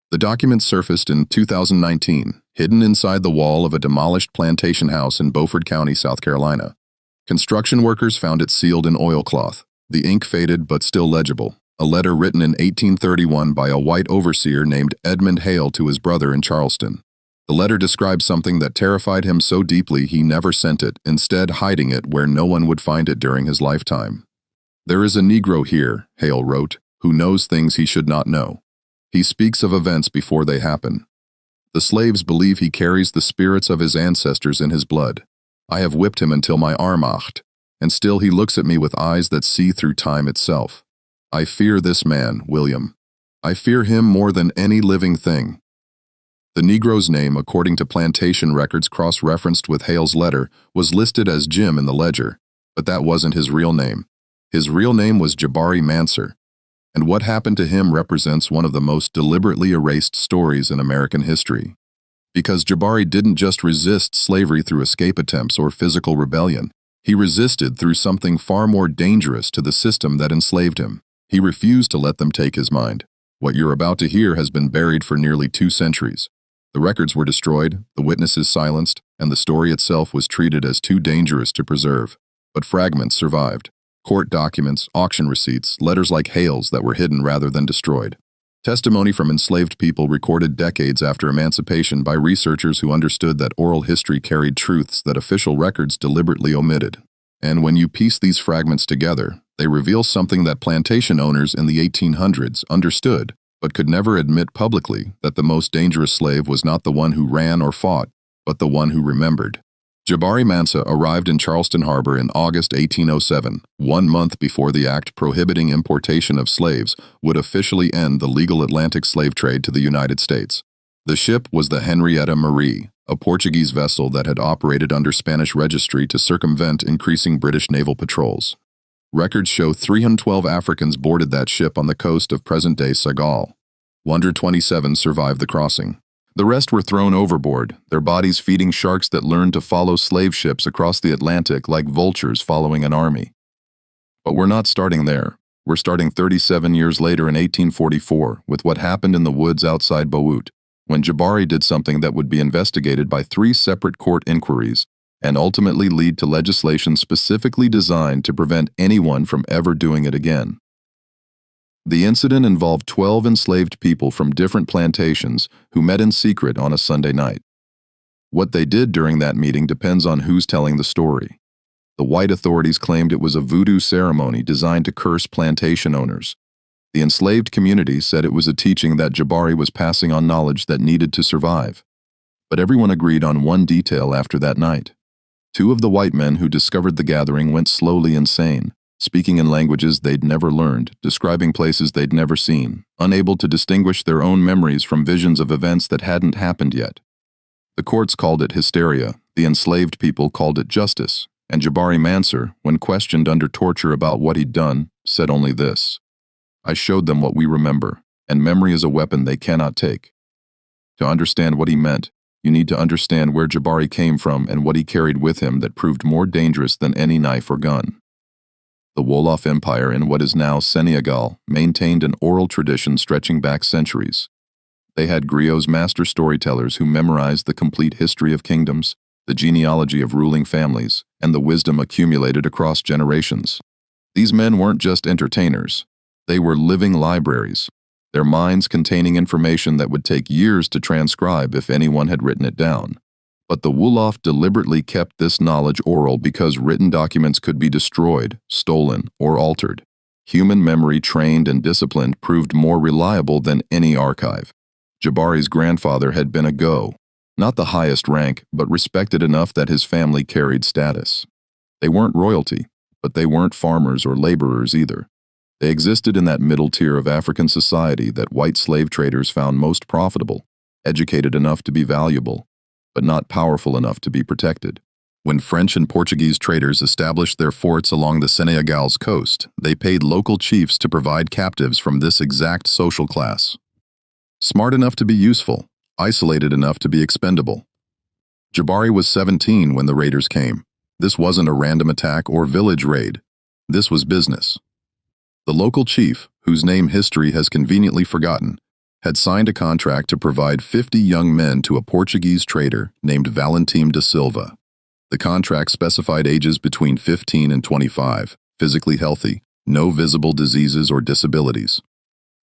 The document surfaced in 2019, hidden inside the wall of a demolished plantation house in Beaufort County, South Carolina. Construction workers found it sealed in oilcloth, the ink faded but still legible. A letter written in 1831 by a white overseer named Edmund Hale to his brother in Charleston. The letter described something that terrified him so deeply he never sent it, instead hiding it where no one would find it during his lifetime. "There is a Negro here," Hale wrote, "who knows things he should not know. He speaks of events before they happen. The slaves believe he carries the spirits of his ancestors in his blood. I have whipped him until my arm ached, and still he looks at me with eyes that see through time itself. I fear this man, William. I fear him more than any living thing." The Negro's name, according to plantation records cross-referenced with Hale's letter, was listed as Jim in the ledger, but that wasn't his real name. His real name was Jabari Mansa, and what happened to him represents one of the most deliberately erased stories in American history. Because Jabari didn't just resist slavery through escape attempts or physical rebellion, he resisted through something far more dangerous to the system that enslaved him. He refused to let them take his mind. What you're about to hear has been buried for nearly 2 centuries. The records were destroyed, the witnesses silenced, and the story itself was treated as too dangerous to preserve. But fragments survived. Court documents, auction receipts, letters like Hale's that were hidden rather than destroyed. Testimony from enslaved people recorded decades after emancipation by researchers who understood that oral history carried truths that official records deliberately omitted. And when you piece these fragments together, they reveal something that plantation owners in the 1800s understood, but could never admit publicly, that the most dangerous slave was not the one who ran or fought, but the one who remembered. Jabari Mansa arrived in Charleston Harbor in August 1807, 1 month before the act prohibiting importation of slaves would officially end the legal Atlantic slave trade to the United States. The ship was the Henrietta Marie, a Portuguese vessel that had operated under Spanish registry to circumvent increasing British naval patrols. Records show 312 Africans boarded that ship on the coast of present-day Senegal. 127 survived the crossing. The rest were thrown overboard, their bodies feeding sharks that learned to follow slave ships across the Atlantic like vultures following an army. But we're not starting there. We're starting 37 years later in 1844 with what happened in the woods outside Beaufort, when Jabari did something that would be investigated by 3 separate court inquiries and ultimately lead to legislation specifically designed to prevent anyone from ever doing it again. The incident involved 12 enslaved people from different plantations who met in secret on a Sunday night. What they did during that meeting depends on who's telling the story. The white authorities claimed it was a voodoo ceremony designed to curse plantation owners. The enslaved community said it was a teaching that Jabari was passing on knowledge that needed to survive. But everyone agreed on one detail after that night. 2 of the white men who discovered the gathering went slowly insane, speaking in languages they'd never learned, describing places they'd never seen, unable to distinguish their own memories from visions of events that hadn't happened yet. The courts called it hysteria, the enslaved people called it justice, and Jabari Mansa, when questioned under torture about what he'd done, said only this: "I showed them what we remember, and memory is a weapon they cannot take." To understand what he meant, you need to understand where Jabari came from and what he carried with him that proved more dangerous than any knife or gun. The Wolof Empire in what is now Senegal maintained an oral tradition stretching back centuries. They had griot's master storytellers who memorized the complete history of kingdoms, the genealogy of ruling families, and the wisdom accumulated across generations. These men weren't just entertainers. They were living libraries, their minds containing information that would take years to transcribe if anyone had written it down. But the Wolof deliberately kept this knowledge oral because written documents could be destroyed, stolen, or altered. Human memory trained and disciplined proved more reliable than any archive. Jabari's grandfather had been a Go, not the highest rank, but respected enough that his family carried status. They weren't royalty, but they weren't farmers or laborers either. They existed in that middle tier of African society that white slave traders found most profitable, educated enough to be valuable, but not powerful enough to be protected. When French and Portuguese traders established their forts along the Senegal's coast, they paid local chiefs to provide captives from this exact social class. Smart enough to be useful, isolated enough to be expendable. Jabari was 17 when the raiders came. This wasn't a random attack or village raid. This was business. The local chief, whose name history has conveniently forgotten, had signed a contract to provide 50 young men to a Portuguese trader named Valentim da Silva. The contract specified ages between 15 and 25, physically healthy, no visible diseases or disabilities.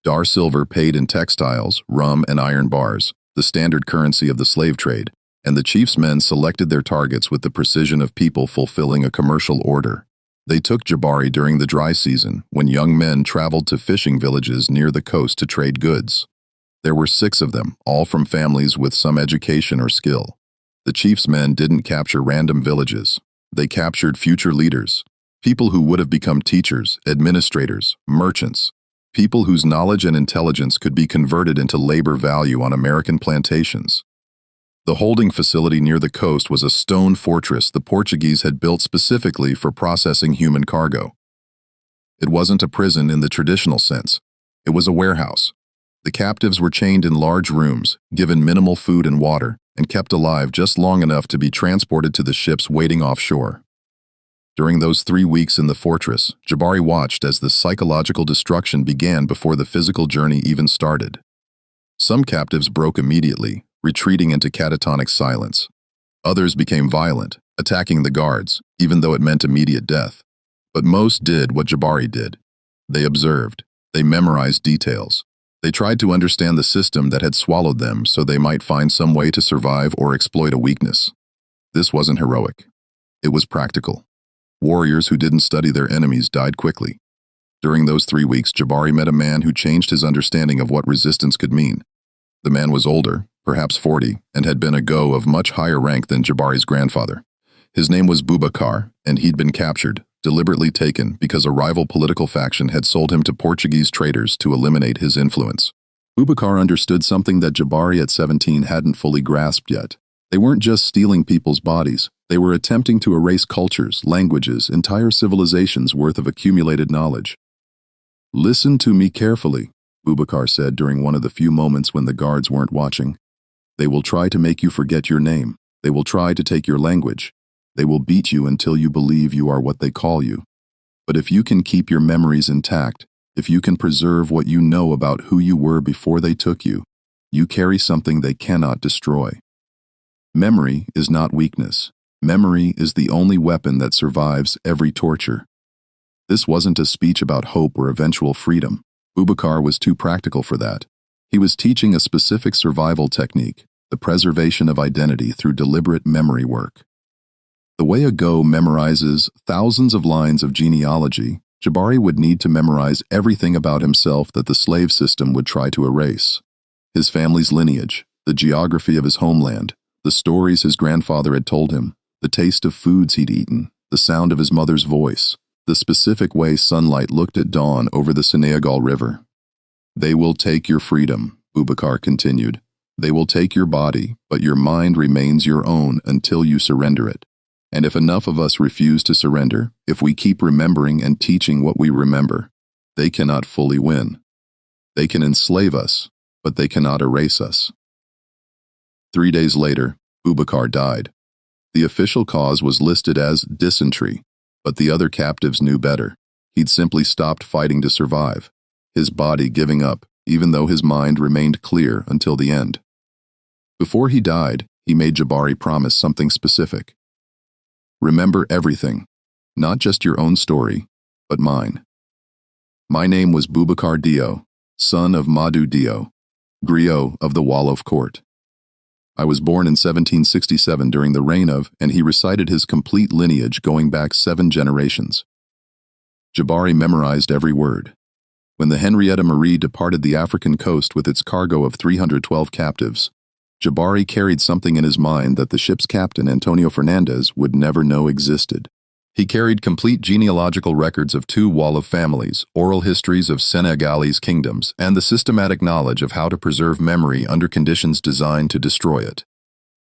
Dar Silva paid in textiles, rum, and iron bars, the standard currency of the slave trade, and the chief's men selected their targets with the precision of people fulfilling a commercial order. They took Jabari during the dry season, when young men traveled to fishing villages near the coast to trade goods. There were 6 of them, all from families with some education or skill. The chief's men didn't capture random villages. They captured future leaders, people who would have become teachers, administrators, merchants, people whose knowledge and intelligence could be converted into labor value on American plantations. The holding facility near the coast was a stone fortress the Portuguese had built specifically for processing human cargo. It wasn't a prison in the traditional sense. It was a warehouse. The captives were chained in large rooms, given minimal food and water, and kept alive just long enough to be transported to the ships waiting offshore. During those 3 weeks in the fortress, Jabari watched as the psychological destruction began before the physical journey even started. Some captives broke immediately, retreating into catatonic silence. Others became violent, attacking the guards, even though it meant immediate death. But most did what Jabari did. They observed. They memorized details. They tried to understand the system that had swallowed them so they might find some way to survive or exploit a weakness. This wasn't heroic. It was practical. Warriors who didn't study their enemies died quickly. During those 3 weeks, Jabari met a man who changed his understanding of what resistance could mean. The man was older, perhaps 40, and had been a Go of much higher rank than Jabari's grandfather. His name was Boubacar, and he'd been captured, deliberately taken because a rival political faction had sold him to Portuguese traders to eliminate his influence. Boubacar understood something that Jabari at 17 hadn't fully grasped yet. They weren't just stealing people's bodies. They were attempting to erase cultures, languages, entire civilizations worth of accumulated knowledge. "Listen to me carefully," Boubacar said during one of the few moments when the guards weren't watching. "They will try to make you forget your name. They will try to take your language. They will beat you until you believe you are what they call you. But if you can keep your memories intact, if you can preserve what you know about who you were before they took you, you carry something they cannot destroy. Memory is not weakness. Memory is the only weapon that survives every torture." This wasn't a speech about hope or eventual freedom. Boubacar was too practical for that. He was teaching a specific survival technique, the preservation of identity through deliberate memory work. The way a Go memorizes thousands of lines of genealogy, Jabari would need to memorize everything about himself that the slave system would try to erase. His family's lineage, the geography of his homeland, the stories his grandfather had told him, the taste of foods he'd eaten, the sound of his mother's voice, the specific way sunlight looked at dawn over the Senegal River. "They will take your freedom," Boubacar continued. "They will take your body, but your mind remains your own until you surrender it. And if enough of us refuse to surrender, if we keep remembering and teaching what we remember, they cannot fully win. They can enslave us, but they cannot erase us." 3 days later, Boubacar died. The official cause was listed as dysentery, but the other captives knew better. He'd simply stopped fighting to survive, his body giving up, even though his mind remained clear until the end. Before he died, he made Jabari promise something specific. "Remember everything, not just your own story, but mine. My name was Boubacar Dio, son of Madu Dio, griot of the Wolof court. I was born in 1767 during the reign of," and he recited his complete lineage going back 7 generations. Jabari memorized every word. When the Henrietta Marie departed the African coast with its cargo of 312 captives, Jabari carried something in his mind that the ship's captain, Antonio Fernandez, would never know existed. He carried complete genealogical records of 2 Wolof families, oral histories of Senegalese kingdoms, and the systematic knowledge of how to preserve memory under conditions designed to destroy it.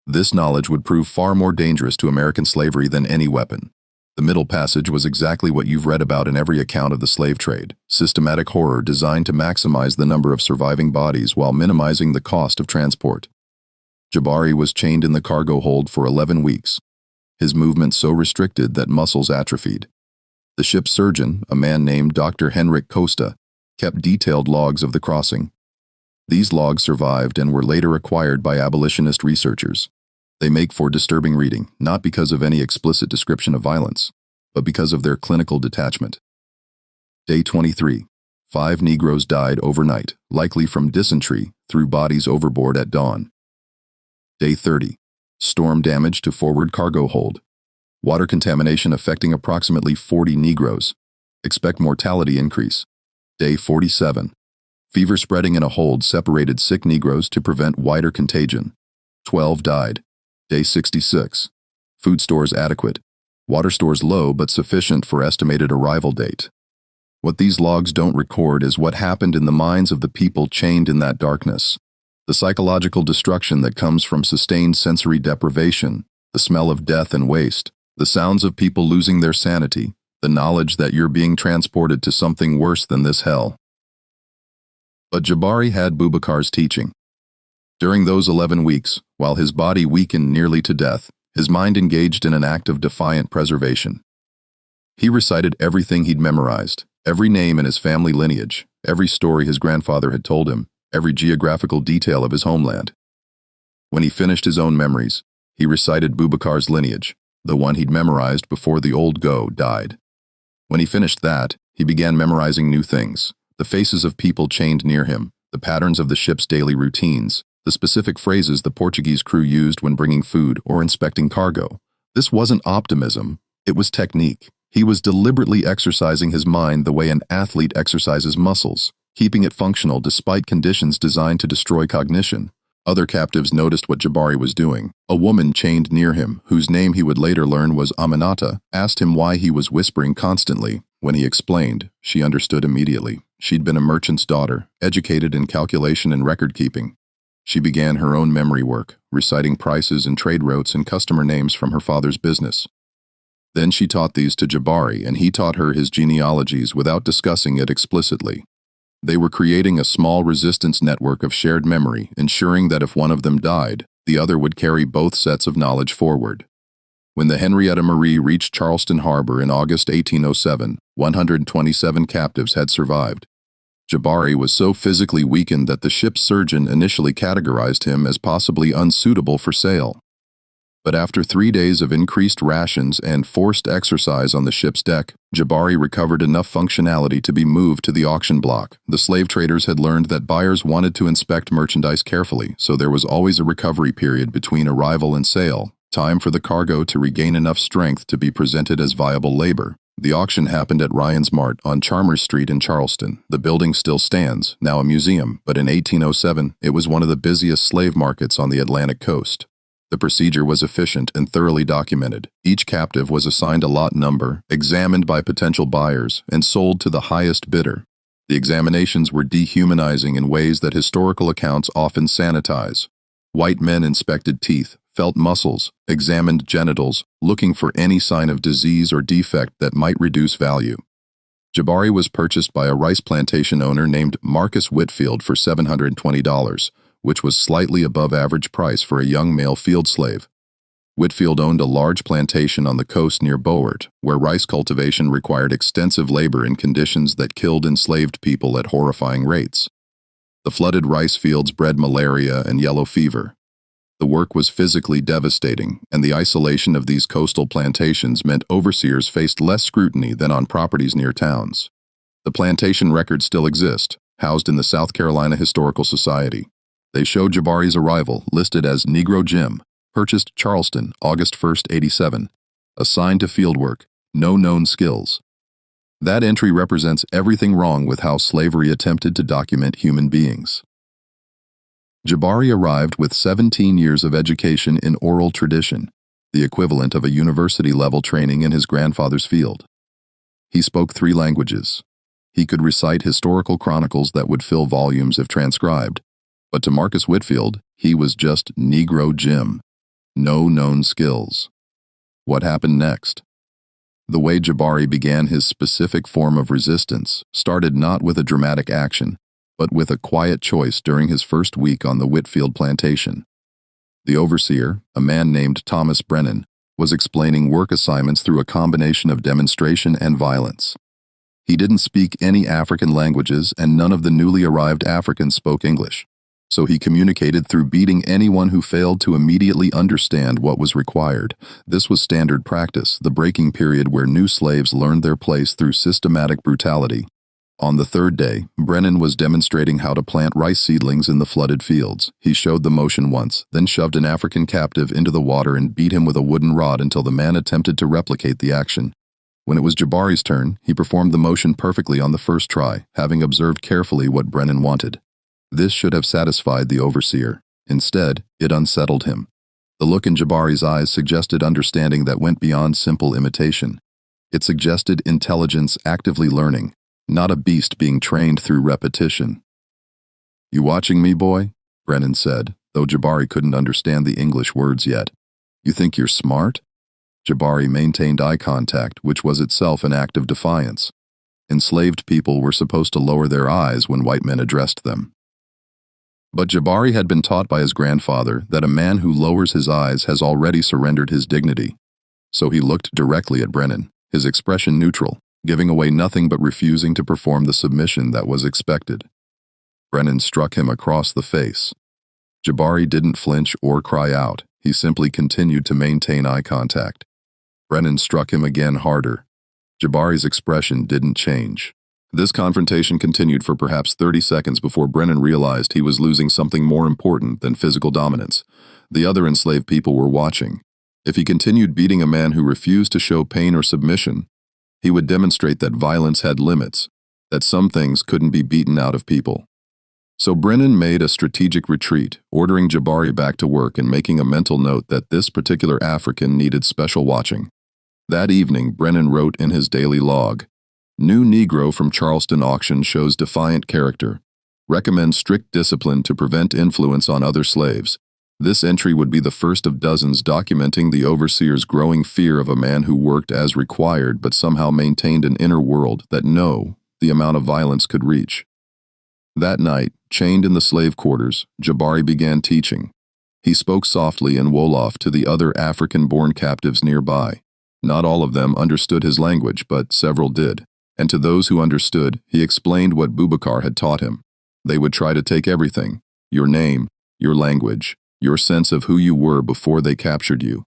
This knowledge would prove far more dangerous to American slavery than any weapon. The Middle Passage was exactly what you've read about in every account of the slave trade, systematic horror designed to maximize the number of surviving bodies while minimizing the cost of transport. Jabari was chained in the cargo hold for 11 weeks, his movement so restricted that muscles atrophied. The ship's surgeon, a man named Dr. Henrik Costa, kept detailed logs of the crossing. These logs survived and were later acquired by abolitionist researchers. They make for disturbing reading, not because of any explicit description of violence, but because of their clinical detachment. Day 23. 5 Negroes died overnight, likely from dysentery, threw bodies overboard at dawn. Day 30. Storm damage to forward cargo hold. Water contamination affecting approximately 40 Negroes. Expect mortality increase. Day 47. Fever spreading in a hold separated sick Negroes to prevent wider contagion. 12 died. Day 66. Food stores adequate. Water stores low but sufficient for estimated arrival date. What these logs don't record is what happened in the minds of the people chained in that darkness. The psychological destruction that comes from sustained sensory deprivation, the smell of death and waste, the sounds of people losing their sanity, the knowledge that you're being transported to something worse than this hell. But Jabari had Boubacar's teaching. During those 11 weeks, while his body weakened nearly to death, his mind engaged in an act of defiant preservation. He recited everything he'd memorized, every name in his family lineage, every story his grandfather had told him, every geographical detail of his homeland. When he finished his own memories, he recited Boubacar's lineage, the one he'd memorized before the old Go died. When he finished that, he began memorizing new things, the faces of people chained near him, the patterns of the ship's daily routines, the specific phrases the Portuguese crew used when bringing food or inspecting cargo. This wasn't optimism, it was technique. He was deliberately exercising his mind the way an athlete exercises muscles, keeping it functional despite conditions designed to destroy cognition. Other captives noticed what Jabari was doing. A woman chained near him, whose name he would later learn was Aminata, asked him why he was whispering constantly. When he explained, she understood immediately. She'd been a merchant's daughter, educated in calculation and record-keeping. She began her own memory work, reciting prices and trade routes and customer names from her father's business. Then she taught these to Jabari, and he taught her his genealogies without discussing it explicitly. They were creating a small resistance network of shared memory, ensuring that if one of them died, the other would carry both sets of knowledge forward. When the Henrietta Marie reached Charleston Harbor in August 1807, 127 captives had survived. Jabari was so physically weakened that the ship's surgeon initially categorized him as possibly unsuitable for sale. But after 3 days of increased rations and forced exercise on the ship's deck, Jabari recovered enough functionality to be moved to the auction block. The slave traders had learned that buyers wanted to inspect merchandise carefully, so there was always a recovery period between arrival and sale, time for the cargo to regain enough strength to be presented as viable labor. The auction happened at Ryan's Mart on Chalmers Street in Charleston. The building still stands, now a museum, but in 1807, it was one of the busiest slave markets on the Atlantic coast. The procedure was efficient and thoroughly documented. Each captive was assigned a lot number, examined by potential buyers, and sold to the highest bidder. The examinations were dehumanizing in ways that historical accounts often sanitize. White men inspected teeth, felt muscles, examined genitals, looking for any sign of disease or defect that might reduce value. Jabari was purchased by a rice plantation owner named Marcus Whitfield for $720, which was slightly above average price for a young male field slave. Whitfield owned a large plantation on the coast near Beaufort, where rice cultivation required extensive labor in conditions that killed enslaved people at horrifying rates. The flooded rice fields bred malaria and yellow fever. The work was physically devastating, and the isolation of these coastal plantations meant overseers faced less scrutiny than on properties near towns. The plantation records still exist, housed in the South Carolina Historical Society. They show Jabari's arrival, listed as Negro Jim, purchased Charleston, August 1, 1887, assigned to fieldwork, no known skills. That entry represents everything wrong with how slavery attempted to document human beings. Jabari arrived with 17 years of education in oral tradition, the equivalent of a university-level training in his grandfather's field. He spoke 3 languages. He could recite historical chronicles that would fill volumes if transcribed, but to Marcus Whitfield, he was just Negro Jim. No known skills. What happened next? The way Jabari began his specific form of resistance started not with a dramatic action, but with a quiet choice during his first week on the Whitfield plantation. The overseer, a man named Thomas Brennan, was explaining work assignments through a combination of demonstration and violence. He didn't speak any African languages, and none of the newly arrived Africans spoke English. So he communicated through beating anyone who failed to immediately understand what was required. This was standard practice, the breaking period where new slaves learned their place through systematic brutality. On the third day, Brennan was demonstrating how to plant rice seedlings in the flooded fields. He showed the motion once, then shoved an African captive into the water and beat him with a wooden rod until the man attempted to replicate the action. When it was Jabari's turn, he performed the motion perfectly on the first try, having observed carefully what Brennan wanted. This should have satisfied the overseer. Instead, it unsettled him. The look in Jabari's eyes suggested understanding that went beyond simple imitation. It suggested intelligence actively learning, not a beast being trained through repetition. "You watching me, boy?" Brennan said, though Jabari couldn't understand the English words yet. "You think you're smart?" Jabari maintained eye contact, which was itself an act of defiance. Enslaved people were supposed to lower their eyes when white men addressed them. But Jabari had been taught by his grandfather that a man who lowers his eyes has already surrendered his dignity. So he looked directly at Brennan, his expression neutral, giving away nothing but refusing to perform the submission that was expected. Brennan struck him across the face. Jabari didn't flinch or cry out. He simply continued to maintain eye contact. Brennan struck him again harder. Jabari's expression didn't change. This confrontation continued for perhaps 30 seconds before Brennan realized he was losing something more important than physical dominance. The other enslaved people were watching. If he continued beating a man who refused to show pain or submission, he would demonstrate that violence had limits, that some things couldn't be beaten out of people. So Brennan made a strategic retreat, ordering Jabari back to work and making a mental note that this particular African needed special watching. That evening, Brennan wrote in his daily log, "New Negro from Charleston auction shows defiant character. Recommends strict discipline to prevent influence on other slaves." This entry would be the first of dozens documenting the overseer's growing fear of a man who worked as required but somehow maintained an inner world that the amount of violence could reach. That night, chained in the slave quarters, Jabari began teaching. He spoke softly in Wolof to the other African-born captives nearby. Not all of them understood his language, but several did. And to those who understood, he explained what Boubacar had taught him. They would try to take everything: your name, your language, your sense of who you were before they captured you.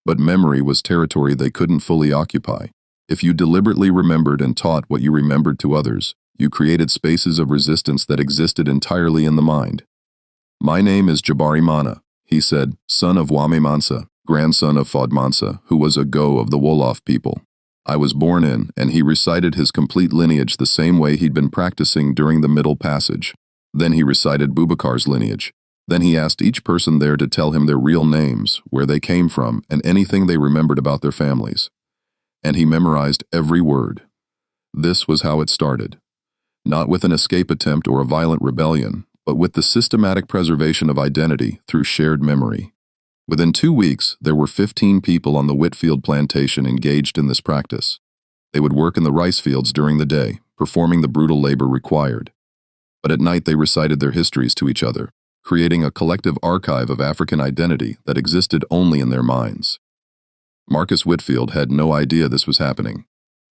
But memory was territory they couldn't fully occupy. If you deliberately remembered and taught what you remembered to others, you created spaces of resistance that existed entirely in the mind. "My name is Jabari Mana," he said, son of Wame Mansa, grandson of Fod Mansa, who was a Go of the Wolof people. "I was born in," and he recited his complete lineage the same way he'd been practicing during the Middle Passage. Then he recited Boubacar's lineage. Then he asked each person there to tell him their real names, where they came from, and anything they remembered about their families. And he memorized every word. This was how it started. Not with an escape attempt or a violent rebellion, but with the systematic preservation of identity through shared memory. Within 2 weeks, there were 15 people on the Whitfield plantation engaged in this practice. They would work in the rice fields during the day, performing the brutal labor required. But at night they recited their histories to each other, creating a collective archive of African identity that existed only in their minds. Marcus Whitfield had no idea this was happening.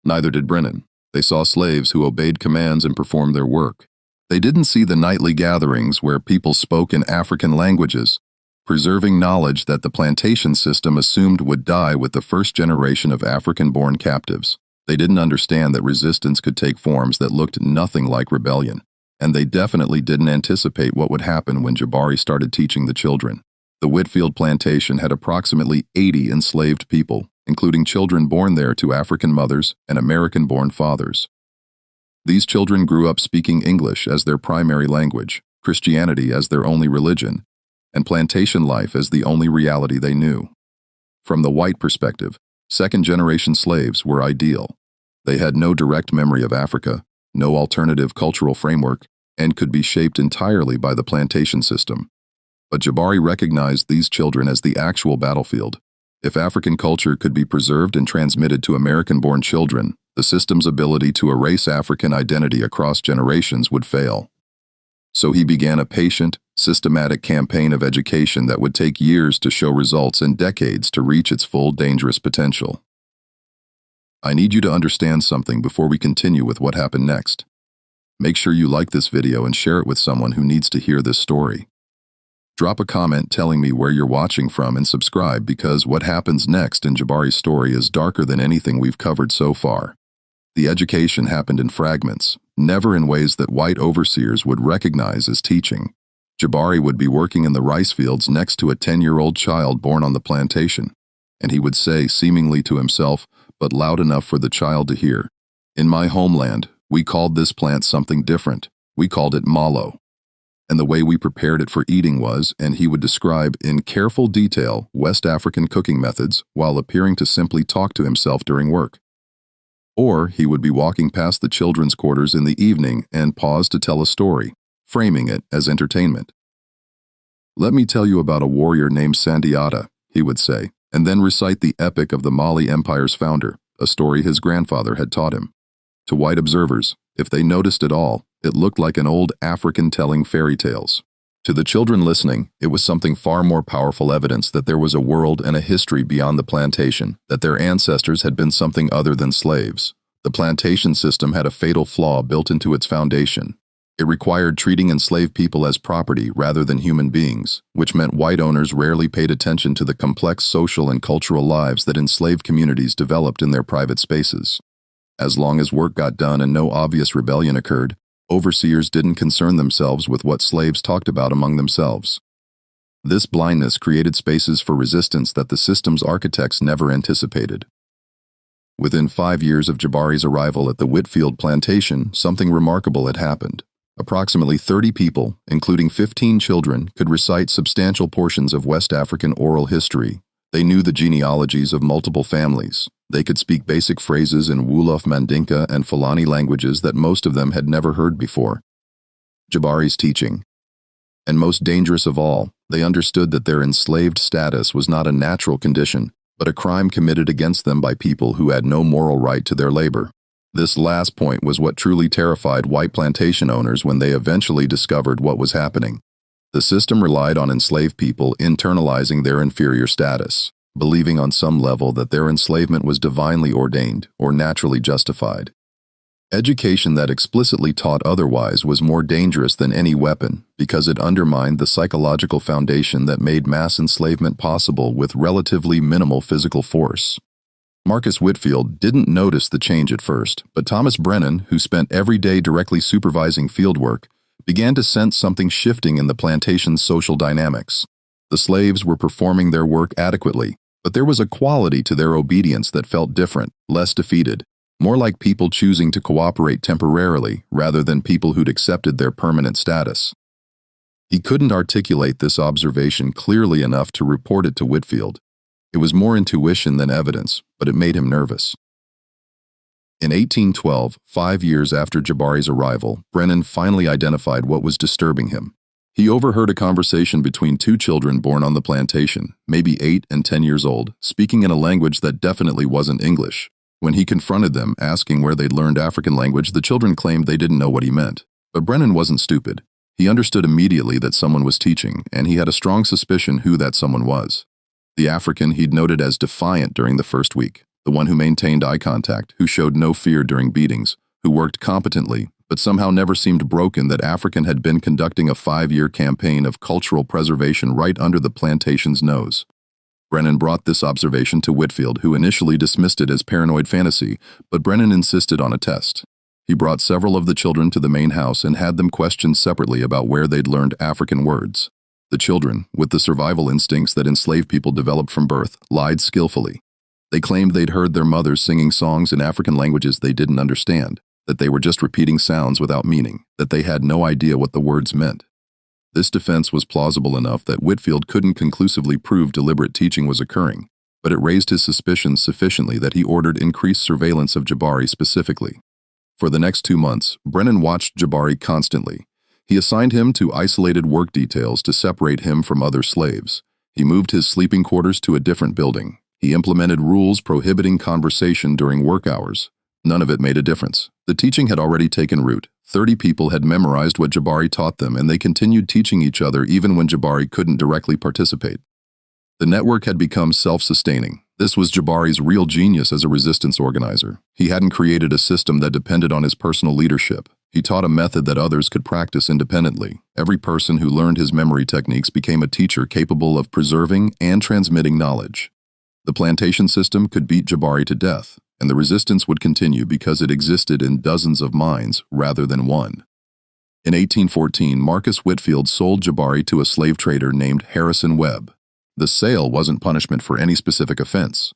Neither did Brennan. They saw slaves who obeyed commands and performed their work. They didn't see the nightly gatherings where people spoke in African languages, preserving knowledge that the plantation system assumed would die with the first generation of African-born captives. They didn't understand that resistance could take forms that looked nothing like rebellion, and they definitely didn't anticipate what would happen when Jabari started teaching the children. The Whitfield plantation had approximately 80 enslaved people, including children born there to African mothers and American-born fathers. These children grew up speaking English as their primary language, Christianity as their only religion, and plantation life as the only reality they knew. From the white perspective, second-generation slaves were ideal. They had no direct memory of Africa, no alternative cultural framework, and could be shaped entirely by the plantation system. But Jabari recognized these children as the actual battlefield. If African culture could be preserved and transmitted to American-born children, the system's ability to erase African identity across generations would fail. So he began a patient, systematic campaign of education that would take years to show results and decades to reach its full dangerous potential. I need you to understand something before we continue with what happened next. Make sure you like this video and share it with someone who needs to hear this story. Drop a comment telling me where you're watching from and subscribe, because what happens next in Jabari's story is darker than anything we've covered so far. The education happened in fragments, never in ways that white overseers would recognize as teaching. Jabari would be working in the rice fields next to a 10-year-old child born on the plantation, and he would say, seemingly to himself, but loud enough for the child to hear, "In my homeland, we called this plant something different. We called it mallow. And the way we prepared it for eating was," and he would describe in careful detail West African cooking methods while appearing to simply talk to himself during work. Or he would be walking past the children's quarters in the evening and pause to tell a story, framing it as entertainment. "Let me tell you about a warrior named Sandiata," he would say, and then recite the epic of the Mali Empire's founder, a story his grandfather had taught him. To white observers, if they noticed at all, it looked like an old African telling fairy tales. To the children listening, it was something far more powerful evidence that there was a world and a history beyond the plantation, that their ancestors had been something other than slaves. The plantation system had a fatal flaw built into its foundation. It required treating enslaved people as property rather than human beings, which meant white owners rarely paid attention to the complex social and cultural lives that enslaved communities developed in their private spaces. As long as work got done and no obvious rebellion occurred, overseers didn't concern themselves with what slaves talked about among themselves. This blindness created spaces for resistance that the system's architects never anticipated. Within 5 years of Jabari's arrival at the Whitfield plantation, something remarkable had happened. Approximately 30 people, including 15 children, could recite substantial portions of West African oral history. They knew the genealogies of multiple families. They could speak basic phrases in Wolof, Mandinka, and Fulani languages that most of them had never heard before. Jabari's teaching. And most dangerous of all, they understood that their enslaved status was not a natural condition, but a crime committed against them by people who had no moral right to their labor. This last point was what truly terrified white plantation owners when they eventually discovered what was happening. The system relied on enslaved people internalizing their inferior status, believing on some level that their enslavement was divinely ordained or naturally justified. Education that explicitly taught otherwise was more dangerous than any weapon because it undermined the psychological foundation that made mass enslavement possible with relatively minimal physical force. Marcus Whitfield didn't notice the change at first, but Thomas Brennan, who spent every day directly supervising fieldwork, began to sense something shifting in the plantation's social dynamics. The slaves were performing their work adequately, but there was a quality to their obedience that felt different, less defeated, more like people choosing to cooperate temporarily rather than people who'd accepted their permanent status. He couldn't articulate this observation clearly enough to report it to Whitfield. It was more intuition than evidence, but it made him nervous. In 1812, 5 years after Jabari's arrival, Brennan finally identified what was disturbing him. He overheard a conversation between 2 children born on the plantation, maybe 8 and 10 years old, speaking in a language that definitely wasn't English. When he confronted them, asking where they'd learned African language, the children claimed they didn't know what he meant. But Brennan wasn't stupid. He understood immediately that someone was teaching, and he had a strong suspicion who that someone was. The African he'd noted as defiant during the first week, the one who maintained eye contact, who showed no fear during beatings, who worked competently, but somehow never seemed broken. That African had been conducting a 5-year campaign of cultural preservation right under the plantation's nose. Brennan brought this observation to Whitfield, who initially dismissed it as paranoid fantasy, but Brennan insisted on a test. He brought several of the children to the main house and had them questioned separately about where they'd learned African words. The children, with the survival instincts that enslaved people developed from birth, lied skillfully. They claimed they'd heard their mothers singing songs in African languages they didn't understand, that they were just repeating sounds without meaning, that they had no idea what the words meant. This defense was plausible enough that Whitfield couldn't conclusively prove deliberate teaching was occurring, but it raised his suspicions sufficiently that he ordered increased surveillance of Jabari specifically. For the next 2 months, Brennan watched Jabari constantly. He assigned him to isolated work details to separate him from other slaves. He moved his sleeping quarters to a different building. He implemented rules prohibiting conversation during work hours. None of it made a difference. The teaching had already taken root. 30 people had memorized what Jabari taught them, and they continued teaching each other even when Jabari couldn't directly participate. The network had become self-sustaining. This was Jabari's real genius as a resistance organizer. He hadn't created a system that depended on his personal leadership. He taught a method that others could practice independently. Every person who learned his memory techniques became a teacher capable of preserving and transmitting knowledge. The plantation system could beat Jabari to death, and the resistance would continue because it existed in dozens of minds rather than one. In 1814, Marcus Whitfield sold Jabari to a slave trader named Harrison Webb. The sale wasn't punishment for any specific offense.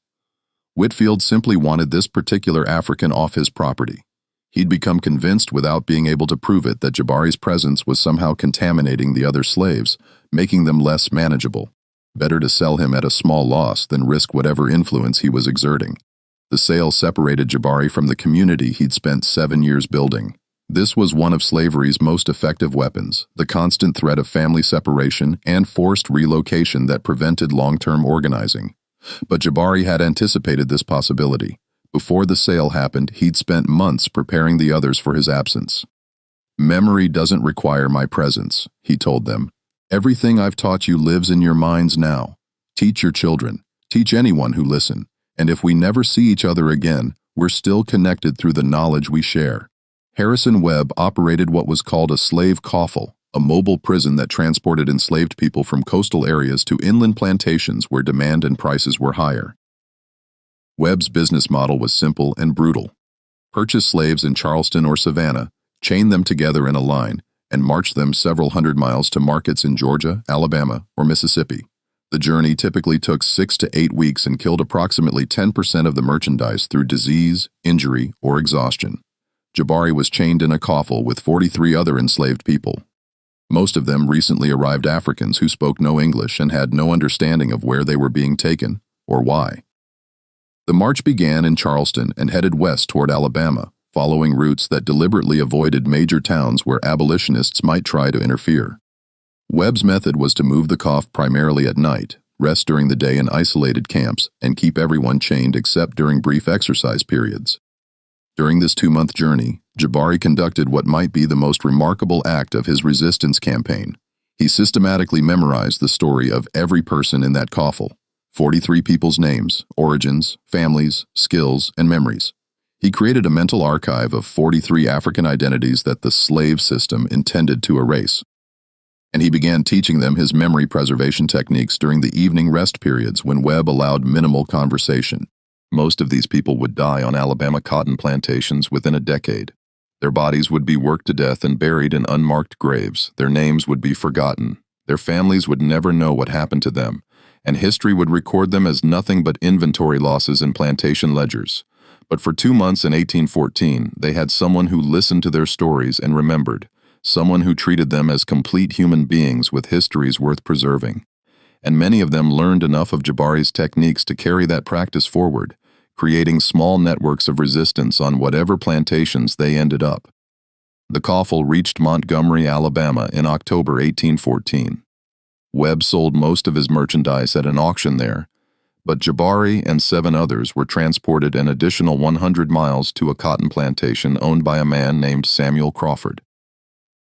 Whitfield simply wanted this particular African off his property. He'd become convinced without being able to prove it that Jabari's presence was somehow contaminating the other slaves, making them less manageable. Better to sell him at a small loss than risk whatever influence he was exerting. The sale separated Jabari from the community he'd spent 7 years building. This was one of slavery's most effective weapons, the constant threat of family separation and forced relocation that prevented long-term organizing. But Jabari had anticipated this possibility. Before the sale happened, he'd spent months preparing the others for his absence. "Memory doesn't require my presence," he told them. "Everything I've taught you lives in your minds now. Teach your children. Teach anyone who listen. And if we never see each other again, we're still connected through the knowledge we share." Harrison Webb operated what was called a slave coffle, a mobile prison that transported enslaved people from coastal areas to inland plantations where demand and prices were higher. Webb's business model was simple and brutal. Purchase slaves in Charleston or Savannah, chain them together in a line, and march them several hundred miles to markets in Georgia, Alabama, or Mississippi. The journey typically took 6 to 8 weeks and killed approximately 10% of the merchandise through disease, injury, or exhaustion. Jabari was chained in a coffle with 43 other enslaved people. Most of them recently arrived Africans who spoke no English and had no understanding of where they were being taken or why. The march began in Charleston and headed west toward Alabama, following routes that deliberately avoided major towns where abolitionists might try to interfere. Webb's method was to move the cough primarily at night, rest during the day in isolated camps, and keep everyone chained except during brief exercise periods. During this 2-month journey, Jabari conducted what might be the most remarkable act of his resistance campaign. He systematically memorized the story of every person in that coffle, 43 people's names, origins, families, skills, and memories. He created a mental archive of 43 African identities that the slave system intended to erase. And he began teaching them his memory preservation techniques during the evening rest periods when Webb allowed minimal conversation. Most of these people would die on Alabama cotton plantations within a decade. Their bodies would be worked to death and buried in unmarked graves. Their names would be forgotten. Their families would never know what happened to them, and history would record them as nothing but inventory losses in plantation ledgers. But for 2 months in 1814, they had someone who listened to their stories and remembered, someone who treated them as complete human beings with histories worth preserving. And many of them learned enough of Jabari's techniques to carry that practice forward, creating small networks of resistance on whatever plantations they ended up. The coffle reached Montgomery, Alabama in October 1814. Webb sold most of his merchandise at an auction there, but Jabari and 7 others were transported an additional 100 miles to a cotton plantation owned by a man named Samuel Crawford.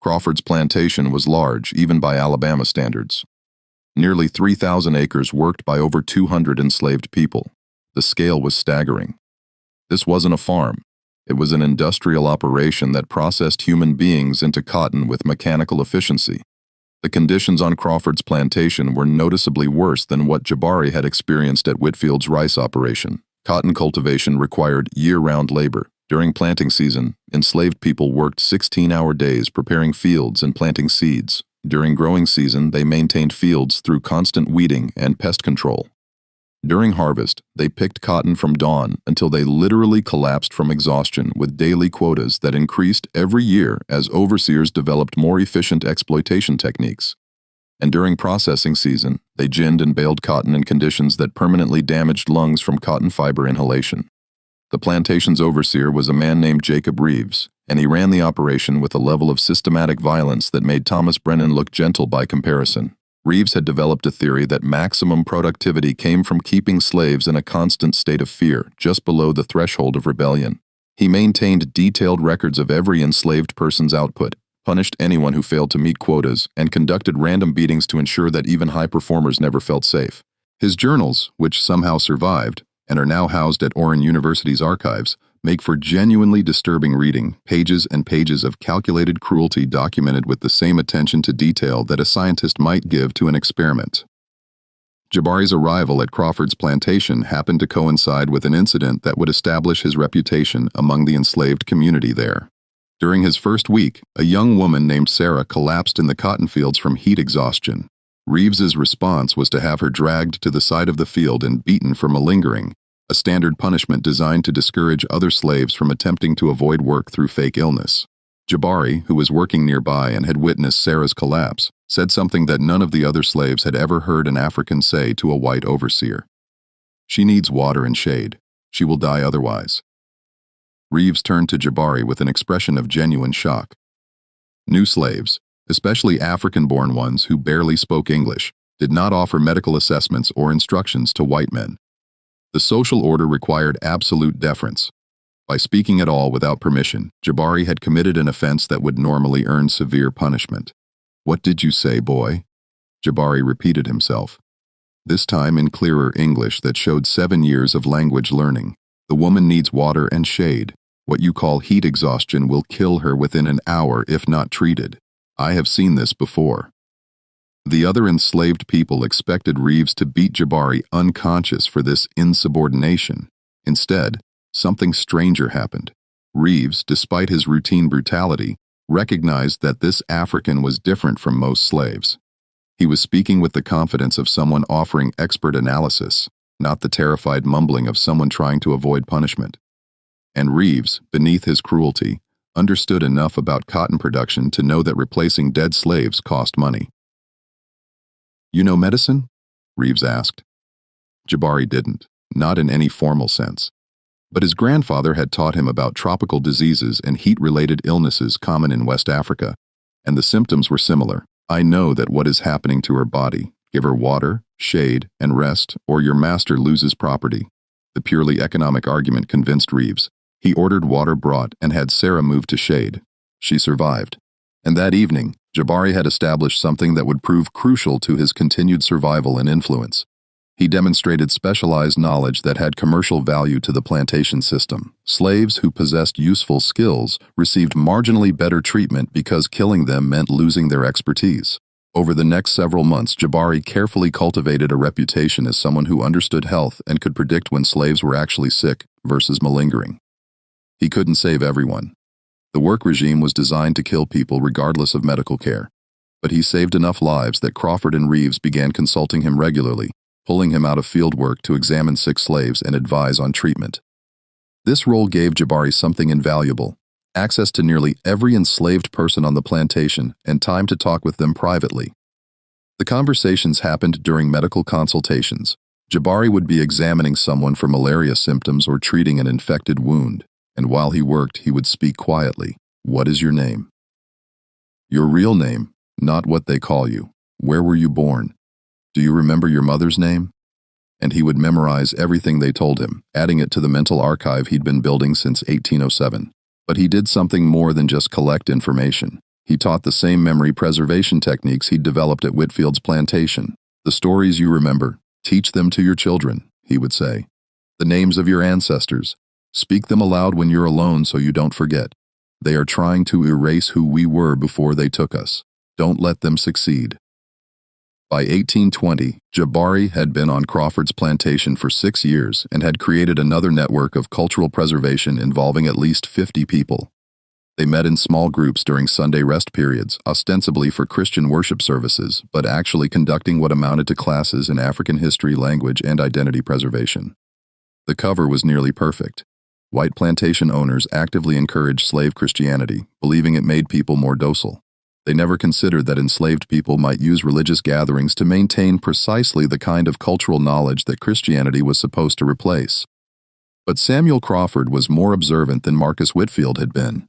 Crawford's plantation was large, even by Alabama standards. Nearly 3,000 acres worked by over 200 enslaved people. The scale was staggering. This wasn't a farm. It was an industrial operation that processed human beings into cotton with mechanical efficiency. The conditions on Crawford's plantation were noticeably worse than what Jabari had experienced at Whitfield's rice operation. Cotton cultivation required year-round labor. During planting season, enslaved people worked 16-hour days preparing fields and planting seeds. During growing season, they maintained fields through constant weeding and pest control. During harvest, they picked cotton from dawn until they literally collapsed from exhaustion with daily quotas that increased every year as overseers developed more efficient exploitation techniques. And during processing season, they ginned and baled cotton in conditions that permanently damaged lungs from cotton fiber inhalation. The plantation's overseer was a man named Jacob Reeves, and he ran the operation with a level of systematic violence that made Thomas Brennan look gentle by comparison. Reeves had developed a theory that maximum productivity came from keeping slaves in a constant state of fear, just below the threshold of rebellion. He maintained detailed records of every enslaved person's output, punished anyone who failed to meet quotas, and conducted random beatings to ensure that even high performers never felt safe. His journals, which somehow survived and are now housed at Oren University's archives, make for genuinely disturbing reading, pages and pages of calculated cruelty documented with the same attention to detail that a scientist might give to an experiment. Jabari's arrival at Crawford's plantation happened to coincide with an incident that would establish his reputation among the enslaved community there. During his first week, a young woman named Sarah collapsed in the cotton fields from heat exhaustion. Reeves's response was to have her dragged to the side of the field and beaten for malingering, a standard punishment designed to discourage other slaves from attempting to avoid work through fake illness. Jabari, who was working nearby and had witnessed Sarah's collapse, said something that none of the other slaves had ever heard an African say to a white overseer. "She needs water and shade. She will die otherwise." Reeves turned to Jabari with an expression of genuine shock. New slaves, especially African-born ones who barely spoke English, did not offer medical assessments or instructions to white men. The social order required absolute deference. By speaking at all without permission, Jabari had committed an offense that would normally earn severe punishment. "What did you say, boy?" Jabari repeated himself, this time in clearer English that showed 7 years of language learning. "The woman needs water and shade. What you call heat exhaustion will kill her within an hour if not treated. I have seen this before." The other enslaved people expected Reeves to beat Jabari unconscious for this insubordination. Instead, something stranger happened. Reeves, despite his routine brutality, recognized that this African was different from most slaves. He was speaking with the confidence of someone offering expert analysis, not the terrified mumbling of someone trying to avoid punishment. And Reeves, beneath his cruelty, understood enough about cotton production to know that replacing dead slaves cost money. "You know medicine?" Reeves asked. Jabari didn't, not in any formal sense. But his grandfather had taught him about tropical diseases and heat-related illnesses common in West Africa, and the symptoms were similar. "I know that what is happening to her body. Give her water, shade, and rest, or your master loses property." The purely economic argument convinced Reeves. He ordered water brought and had Sarah moved to shade. She survived. And that evening, Jabari had established something that would prove crucial to his continued survival and influence. He demonstrated specialized knowledge that had commercial value to the plantation system. Slaves who possessed useful skills received marginally better treatment because killing them meant losing their expertise. Over the next several months, Jabari carefully cultivated a reputation as someone who understood health and could predict when slaves were actually sick versus malingering. He couldn't save everyone. The work regime was designed to kill people regardless of medical care. But he saved enough lives that Crawford and Reeves began consulting him regularly, pulling him out of field work to examine sick slaves and advise on treatment. This role gave Jabari something invaluable: access to nearly every enslaved person on the plantation and time to talk with them privately. The conversations happened during medical consultations. Jabari would be examining someone for malaria symptoms or treating an infected wound, and while he worked, he would speak quietly. "What is your name?" "Your real name, not what they call you. Where were you born? Do you remember your mother's name?" And he would memorize everything they told him, adding it to the mental archive he'd been building since 1807. But he did something more than just collect information. He taught the same memory preservation techniques he'd developed at Whitfield's plantation. "The stories you remember, teach them to your children," he would say. "The names of your ancestors, speak them aloud when you're alone so you don't forget. They are trying to erase who we were before they took us. Don't let them succeed." By 1820, Jabari had been on Crawford's plantation for 6 years and had created another network of cultural preservation involving at least 50 people. They met in small groups during Sunday rest periods, ostensibly for Christian worship services, but actually conducting what amounted to classes in African history, language, and identity preservation. The cover was nearly perfect. White plantation owners actively encouraged slave Christianity, believing it made people more docile. They never considered that enslaved people might use religious gatherings to maintain precisely the kind of cultural knowledge that Christianity was supposed to replace. But Samuel Crawford was more observant than Marcus Whitfield had been.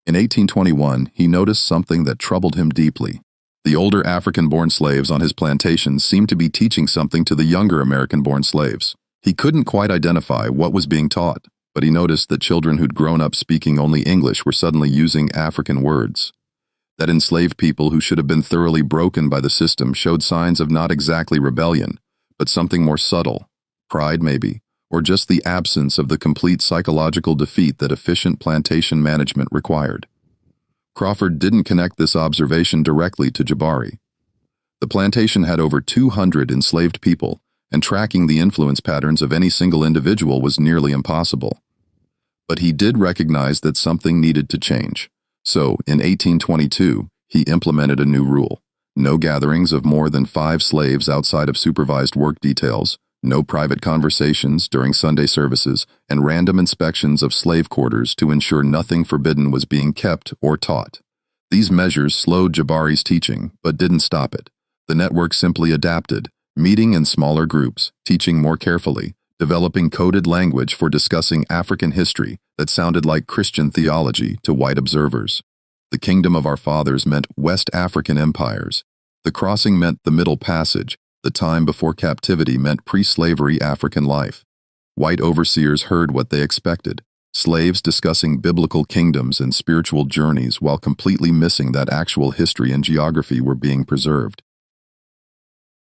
In 1821, he noticed something that troubled him deeply. The older African-born slaves on his plantation seemed to be teaching something to the younger American-born slaves. He couldn't quite identify what was being taught, but he noticed that children who'd grown up speaking only English were suddenly using African words. That enslaved people who should have been thoroughly broken by the system showed signs of not exactly rebellion, but something more subtle, pride maybe, or just the absence of the complete psychological defeat that efficient plantation management required. Crawford didn't connect this observation directly to Jabari. The plantation had over 200 enslaved people, and tracking the influence patterns of any single individual was nearly impossible. But he did recognize that something needed to change. So, in 1822, he implemented a new rule: no gatherings of more than 5 slaves outside of supervised work details, no private conversations during Sunday services, and random inspections of slave quarters to ensure nothing forbidden was being kept or taught. These measures slowed Jabari's teaching, but didn't stop it. The network simply adapted, meeting in smaller groups, teaching more carefully, developing coded language for discussing African history that sounded like Christian theology to white observers. The kingdom of our fathers meant West African empires. The crossing meant the Middle Passage. The time before captivity meant pre-slavery African life. White overseers heard what they expected: slaves discussing biblical kingdoms and spiritual journeys while completely missing that actual history and geography were being preserved.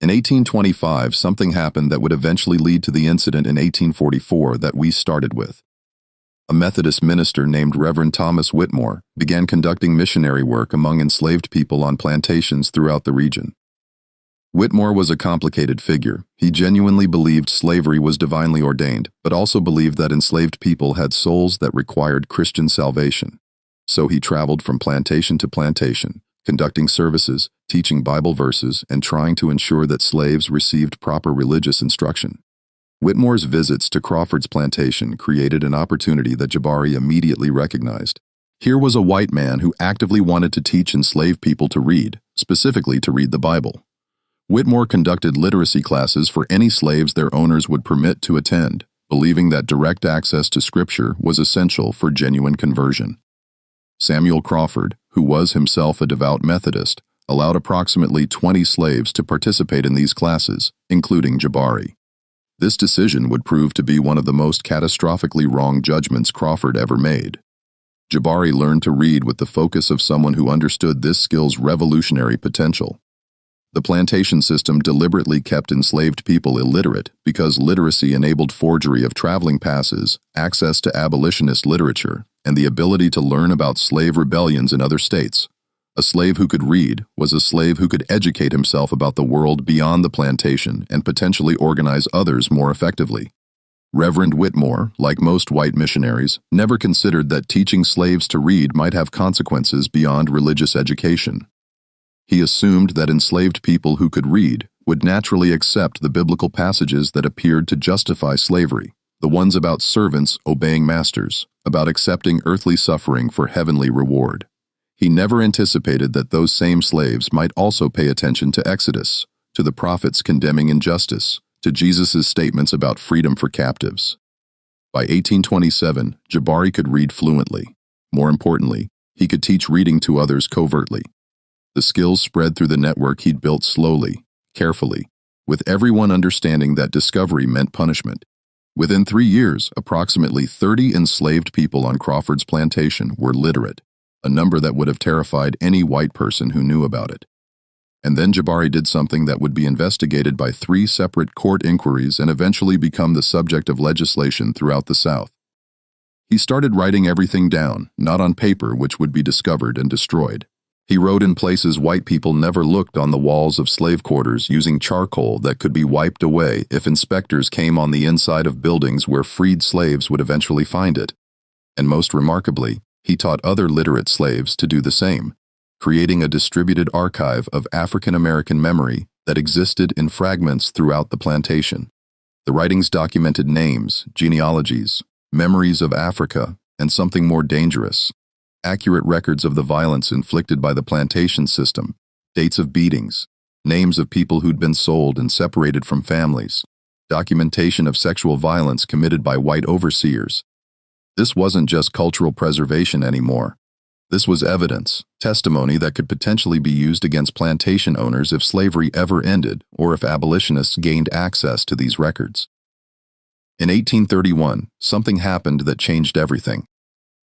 In 1825, something happened that would eventually lead to the incident in 1844 that we started with. A Methodist minister named Reverend Thomas Whitmore began conducting missionary work among enslaved people on plantations throughout the region. Whitmore was a complicated figure. He genuinely believed slavery was divinely ordained, but also believed that enslaved people had souls that required Christian salvation. So he traveled from plantation to plantation, conducting services, teaching Bible verses, and trying to ensure that slaves received proper religious instruction. Whitmore's visits to Crawford's plantation created an opportunity that Jabari immediately recognized. Here was a white man who actively wanted to teach enslaved people to read, specifically to read the Bible. Whitmore conducted literacy classes for any slaves their owners would permit to attend, believing that direct access to Scripture was essential for genuine conversion. Samuel Crawford, who was himself a devout Methodist, allowed approximately 20 slaves to participate in these classes, including Jabari. This decision would prove to be one of the most catastrophically wrong judgments Crawford ever made. Jabari learned to read with the focus of someone who understood this skill's revolutionary potential. The plantation system deliberately kept enslaved people illiterate because literacy enabled forgery of traveling passes, access to abolitionist literature, and the ability to learn about slave rebellions in other states. A slave who could read was a slave who could educate himself about the world beyond the plantation and potentially organize others more effectively. Reverend Whitmore, like most white missionaries, never considered that teaching slaves to read might have consequences beyond religious education. He assumed that enslaved people who could read would naturally accept the biblical passages that appeared to justify slavery, the ones about servants obeying masters, about accepting earthly suffering for heavenly reward. He never anticipated that those same slaves might also pay attention to Exodus, to the prophets condemning injustice, to Jesus' statements about freedom for captives. By 1827, Jabari could read fluently. More importantly, he could teach reading to others covertly. The skills spread through the network he'd built slowly, carefully, with everyone understanding that discovery meant punishment. Within 3 years, approximately 30 enslaved people on Crawford's plantation were literate, a number that would have terrified any white person who knew about it. And then Jabari did something that would be investigated by 3 separate court inquiries and eventually become the subject of legislation throughout the South. He started writing everything down, not on paper, which would be discovered and destroyed. He wrote in places white people never looked on the walls of slave quarters using charcoal that could be wiped away if inspectors came on the inside of buildings where freed slaves would eventually find it. And most remarkably, he taught other literate slaves to do the same, creating a distributed archive of African American memory that existed in fragments throughout the plantation. The writings documented names, genealogies, memories of Africa, and something more dangerous: accurate records of the violence inflicted by the plantation system, dates of beatings, names of people who'd been sold and separated from families, documentation of sexual violence committed by white overseers. This wasn't just cultural preservation anymore. This was evidence, testimony that could potentially be used against plantation owners if slavery ever ended or if abolitionists gained access to these records. In 1831, something happened that changed everything.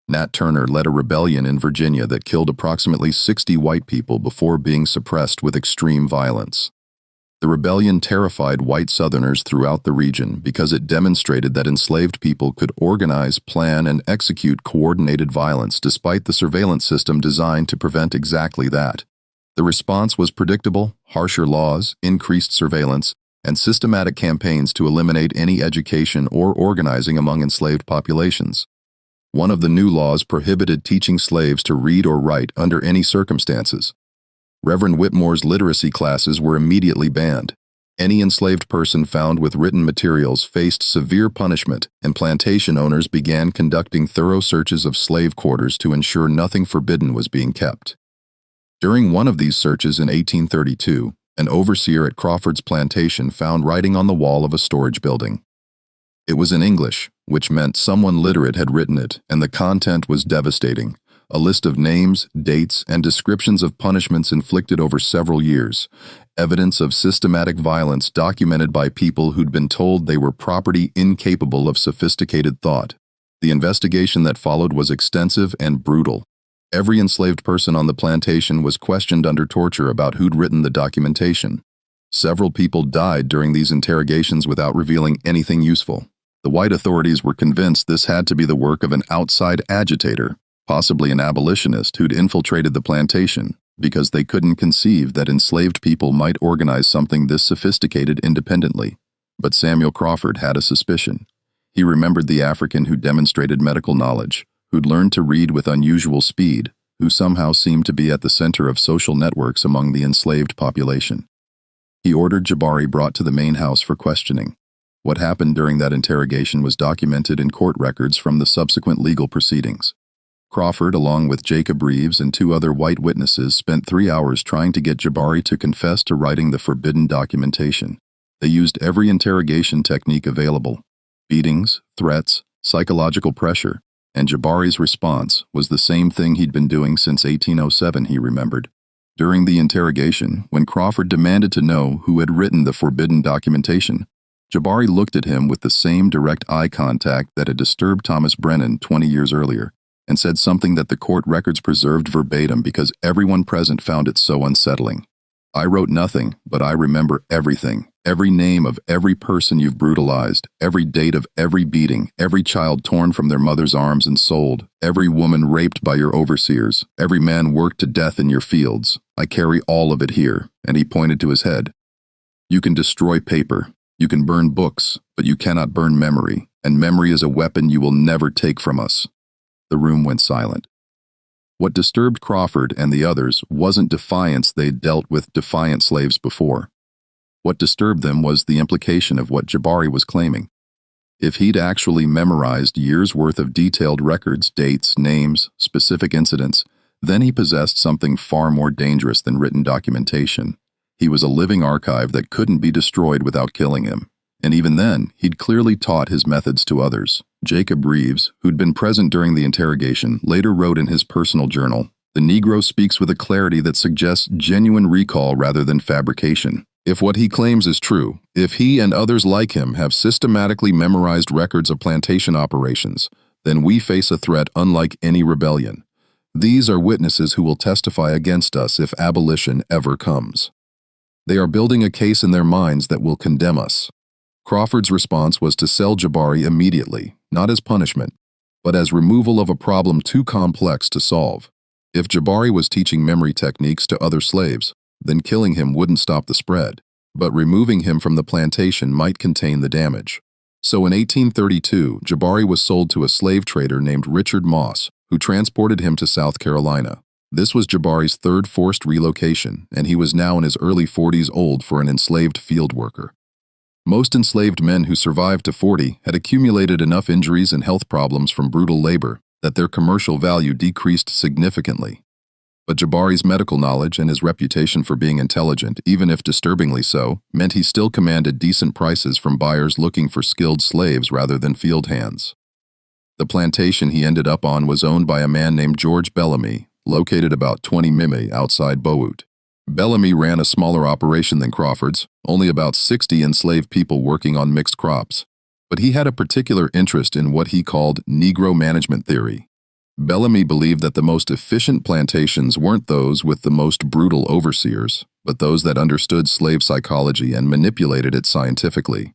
Nat Turner led a rebellion in Virginia that killed approximately 60 white people before being suppressed with extreme violence. The rebellion terrified white Southerners throughout the region because it demonstrated that enslaved people could organize, plan, and execute coordinated violence despite the surveillance system designed to prevent exactly that. The response was predictable: harsher laws, increased surveillance, and systematic campaigns to eliminate any education or organizing among enslaved populations. One of the new laws prohibited teaching slaves to read or write under any circumstances. Reverend Whitmore's literacy classes were immediately banned. Any enslaved person found with written materials faced severe punishment, and plantation owners began conducting thorough searches of slave quarters to ensure nothing forbidden was being kept. During one of these searches in 1832, an overseer at Crawford's plantation found writing on the wall of a storage building. It was in English, which meant someone literate had written it, and the content was devastating. A list of names, dates, and descriptions of punishments inflicted over several years, evidence of systematic violence documented by people who'd been told they were property incapable of sophisticated thought. The investigation that followed was extensive and brutal. Every enslaved person on the plantation was questioned under torture about who'd written the documentation. Several people died during these interrogations without revealing anything useful. The white authorities were convinced this had to be the work of an outside agitator, possibly an abolitionist who'd infiltrated the plantation, because they couldn't conceive that enslaved people might organize something this sophisticated independently. But Samuel Crawford had a suspicion. He remembered the African who demonstrated medical knowledge, who'd learned to read with unusual speed, who somehow seemed to be at the center of social networks among the enslaved population. He ordered Jabari brought to the main house for questioning. What happened during that interrogation was documented in court records from the subsequent legal proceedings. Crawford, along with Jacob Reeves and 2 other white witnesses, spent 3 hours trying to get Jabari to confess to writing the forbidden documentation. They used every interrogation technique available: beatings, threats, psychological pressure, and Jabari's response was the same thing he'd been doing since 1807, he remembered. During the interrogation, when Crawford demanded to know who had written the forbidden documentation, Jabari looked at him with the same direct eye contact that had disturbed Thomas Brennan 20 years earlier, and said something that the court records preserved verbatim because everyone present found it so unsettling. "I wrote nothing, but I remember everything. Every name of every person you've brutalized, every date of every beating, every child torn from their mother's arms and sold, every woman raped by your overseers, every man worked to death in your fields. I carry all of it here," and he pointed to his head. "You can destroy paper. You can burn books, but you cannot burn memory, and memory is a weapon you will never take from us." The room went silent. What disturbed Crawford and the others wasn't defiance. They'd dealt with defiant slaves before. What disturbed them was the implication of what Jabari was claiming. If he'd actually memorized years' worth of detailed records, dates, names, specific incidents, then he possessed something far more dangerous than written documentation. He was a living archive that couldn't be destroyed without killing him. And even then, he'd clearly taught his methods to others. Jacob Reeves, who'd been present during the interrogation, later wrote in his personal journal, "The Negro speaks with a clarity that suggests genuine recall rather than fabrication. If what he claims is true, if he and others like him have systematically memorized records of plantation operations, then we face a threat unlike any rebellion. These are witnesses who will testify against us if abolition ever comes. They are building a case in their minds that will condemn us." Crawford's response was to sell Jabari immediately, not as punishment, but as removal of a problem too complex to solve. If Jabari was teaching memory techniques to other slaves, then killing him wouldn't stop the spread, but removing him from the plantation might contain the damage. So in 1832, Jabari was sold to a slave trader named Richard Moss, who transported him to South Carolina. This was Jabari's 3rd forced relocation, and he was now in his early 40s old for an enslaved field worker. Most enslaved men who survived to 40 had accumulated enough injuries and health problems from brutal labor that their commercial value decreased significantly. But Jabari's medical knowledge and his reputation for being intelligent, even if disturbingly so, meant he still commanded decent prices from buyers looking for skilled slaves rather than field hands. The plantation he ended up on was owned by a man named George Bellamy, located about 20 miles outside Bowout. Bellamy ran a smaller operation than Crawford's, only about 60 enslaved people working on mixed crops. But he had a particular interest in what he called Negro management theory. Bellamy believed that the most efficient plantations weren't those with the most brutal overseers, but those that understood slave psychology and manipulated it scientifically.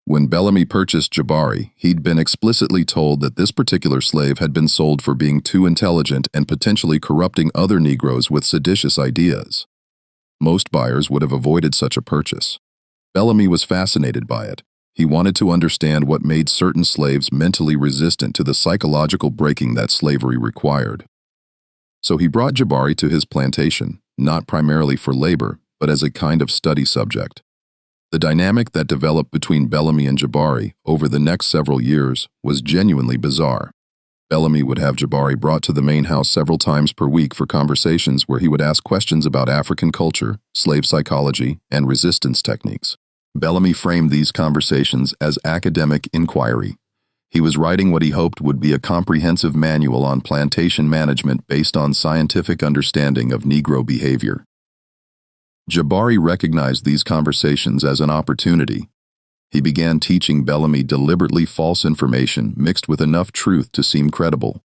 When Bellamy purchased Jabari, he'd been explicitly told that this particular slave had been sold for being too intelligent and potentially corrupting other Negroes with seditious ideas. Most buyers would have avoided such a purchase. Bellamy was fascinated by it. He wanted to understand what made certain slaves mentally resistant to the psychological breaking that slavery required. So he brought Jabari to his plantation, not primarily for labor, but as a kind of study subject. The dynamic that developed between Bellamy and Jabari over the next several years was genuinely bizarre. Bellamy would have Jabari brought to the main house several times per week for conversations where he would ask questions about African culture, slave psychology, and resistance techniques. Bellamy framed these conversations as academic inquiry. He was writing what he hoped would be a comprehensive manual on plantation management based on scientific understanding of Negro behavior. Jabari recognized these conversations as an opportunity. He began teaching Bellamy deliberately false information mixed with enough truth to seem credible.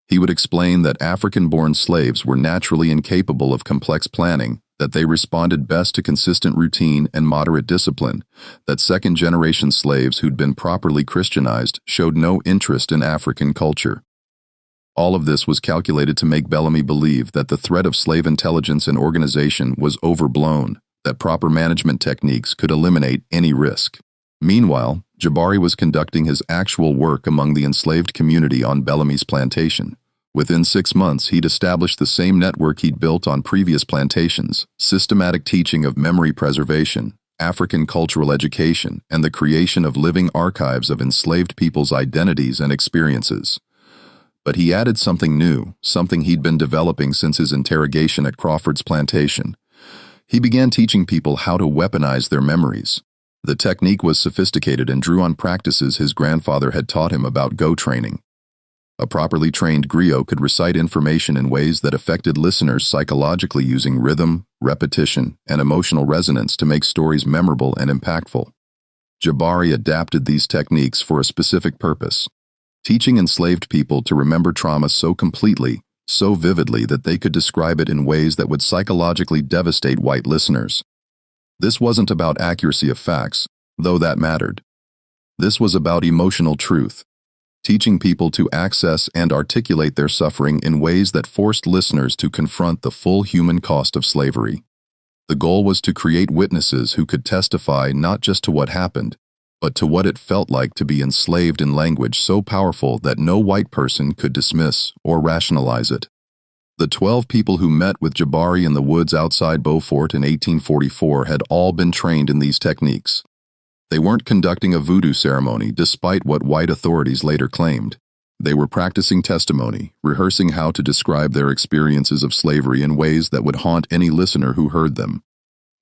He would explain that African-born slaves were naturally incapable of complex planning, that they responded best to consistent routine and moderate discipline, that second-generation slaves who'd been properly Christianized showed no interest in African culture. All of this was calculated to make Bellamy believe that the threat of slave intelligence and organization was overblown, that proper management techniques could eliminate any risk. Meanwhile, Jabari was conducting his actual work among the enslaved community on Bellamy's plantation. Within 6 months, he'd established the same network he'd built on previous plantations: systematic teaching of memory preservation, African cultural education, and the creation of living archives of enslaved people's identities and experiences. But he added something new, something he'd been developing since his interrogation at Crawford's plantation. He began teaching people how to weaponize their memories. The technique was sophisticated and drew on practices his grandfather had taught him about Go training. A properly trained griot could recite information in ways that affected listeners psychologically using rhythm, repetition, and emotional resonance to make stories memorable and impactful. Jabari adapted these techniques for a specific purpose: teaching enslaved people to remember trauma so completely, so vividly that they could describe it in ways that would psychologically devastate white listeners. This wasn't about accuracy of facts, though that mattered. This was about emotional truth, teaching people to access and articulate their suffering in ways that forced listeners to confront the full human cost of slavery. The goal was to create witnesses who could testify not just to what happened, but to what it felt like to be enslaved in language so powerful that no white person could dismiss or rationalize it. The 12 people who met with Jabari in the woods outside Beaufort in 1844 had all been trained in these techniques. They weren't conducting a voodoo ceremony, despite what white authorities later claimed. They were practicing testimony, rehearsing how to describe their experiences of slavery in ways that would haunt any listener who heard them.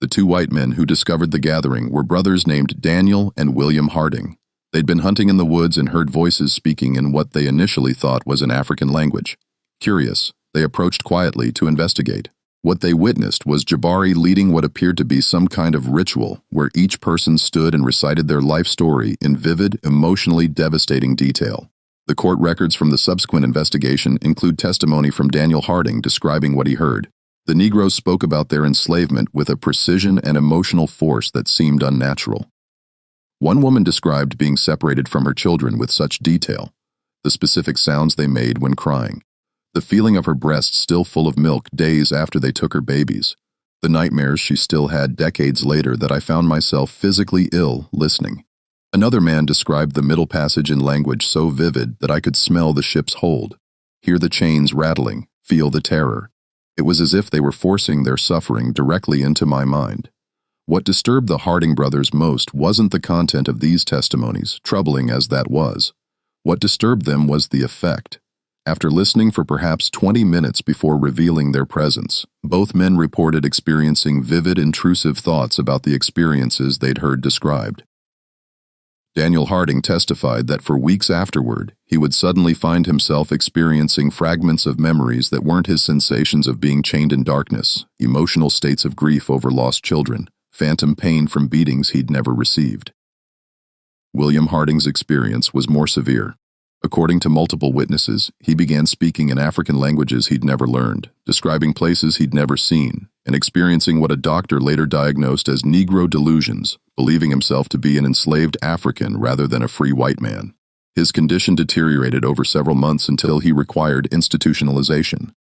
The 2 white men who discovered the gathering were brothers named Daniel and William Harding. They'd been hunting in the woods and heard voices speaking in what they initially thought was an African language. Curious, they approached quietly to investigate. What they witnessed was Jabari leading what appeared to be some kind of ritual where each person stood and recited their life story in vivid, emotionally devastating detail. The court records from the subsequent investigation include testimony from Daniel Harding describing what he heard. The Negroes spoke about their enslavement with a precision and emotional force that seemed unnatural. One woman described being separated from her children with such detail, the specific sounds they made when crying, the feeling of her breasts still full of milk days after they took her babies, the nightmares she still had decades later that I found myself physically ill listening. Another man described the middle passage in language so vivid that I could smell the ship's hold, hear the chains rattling, feel the terror. It was as if they were forcing their suffering directly into my mind. What disturbed the Harding brothers most wasn't the content of these testimonies, troubling as that was. What disturbed them was the effect. After listening for perhaps 20 minutes before revealing their presence, both men reported experiencing vivid, intrusive thoughts about the experiences they'd heard described. Daniel Harding testified that for weeks afterward, he would suddenly find himself experiencing fragments of memories that weren't his sensations of being chained in darkness, emotional states of grief over lost children, phantom pain from beatings he'd never received. William Harding's experience was more severe. According to multiple witnesses, he began speaking in African languages he'd never learned, describing places he'd never seen, and experiencing what a doctor later diagnosed as Negro delusions, believing himself to be an enslaved African rather than a free white man. His condition deteriorated over several months until he required institutionalization.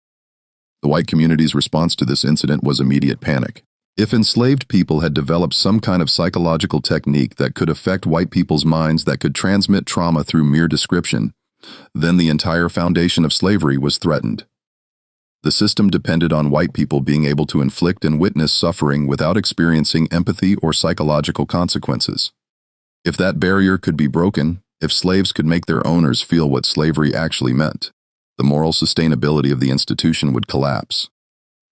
The white community's response to this incident was immediate panic. If enslaved people had developed some kind of psychological technique that could affect white people's minds that could transmit trauma through mere description, then the entire foundation of slavery was threatened. The system depended on white people being able to inflict and witness suffering without experiencing empathy or psychological consequences. If that barrier could be broken, if slaves could make their owners feel what slavery actually meant, the moral sustainability of the institution would collapse.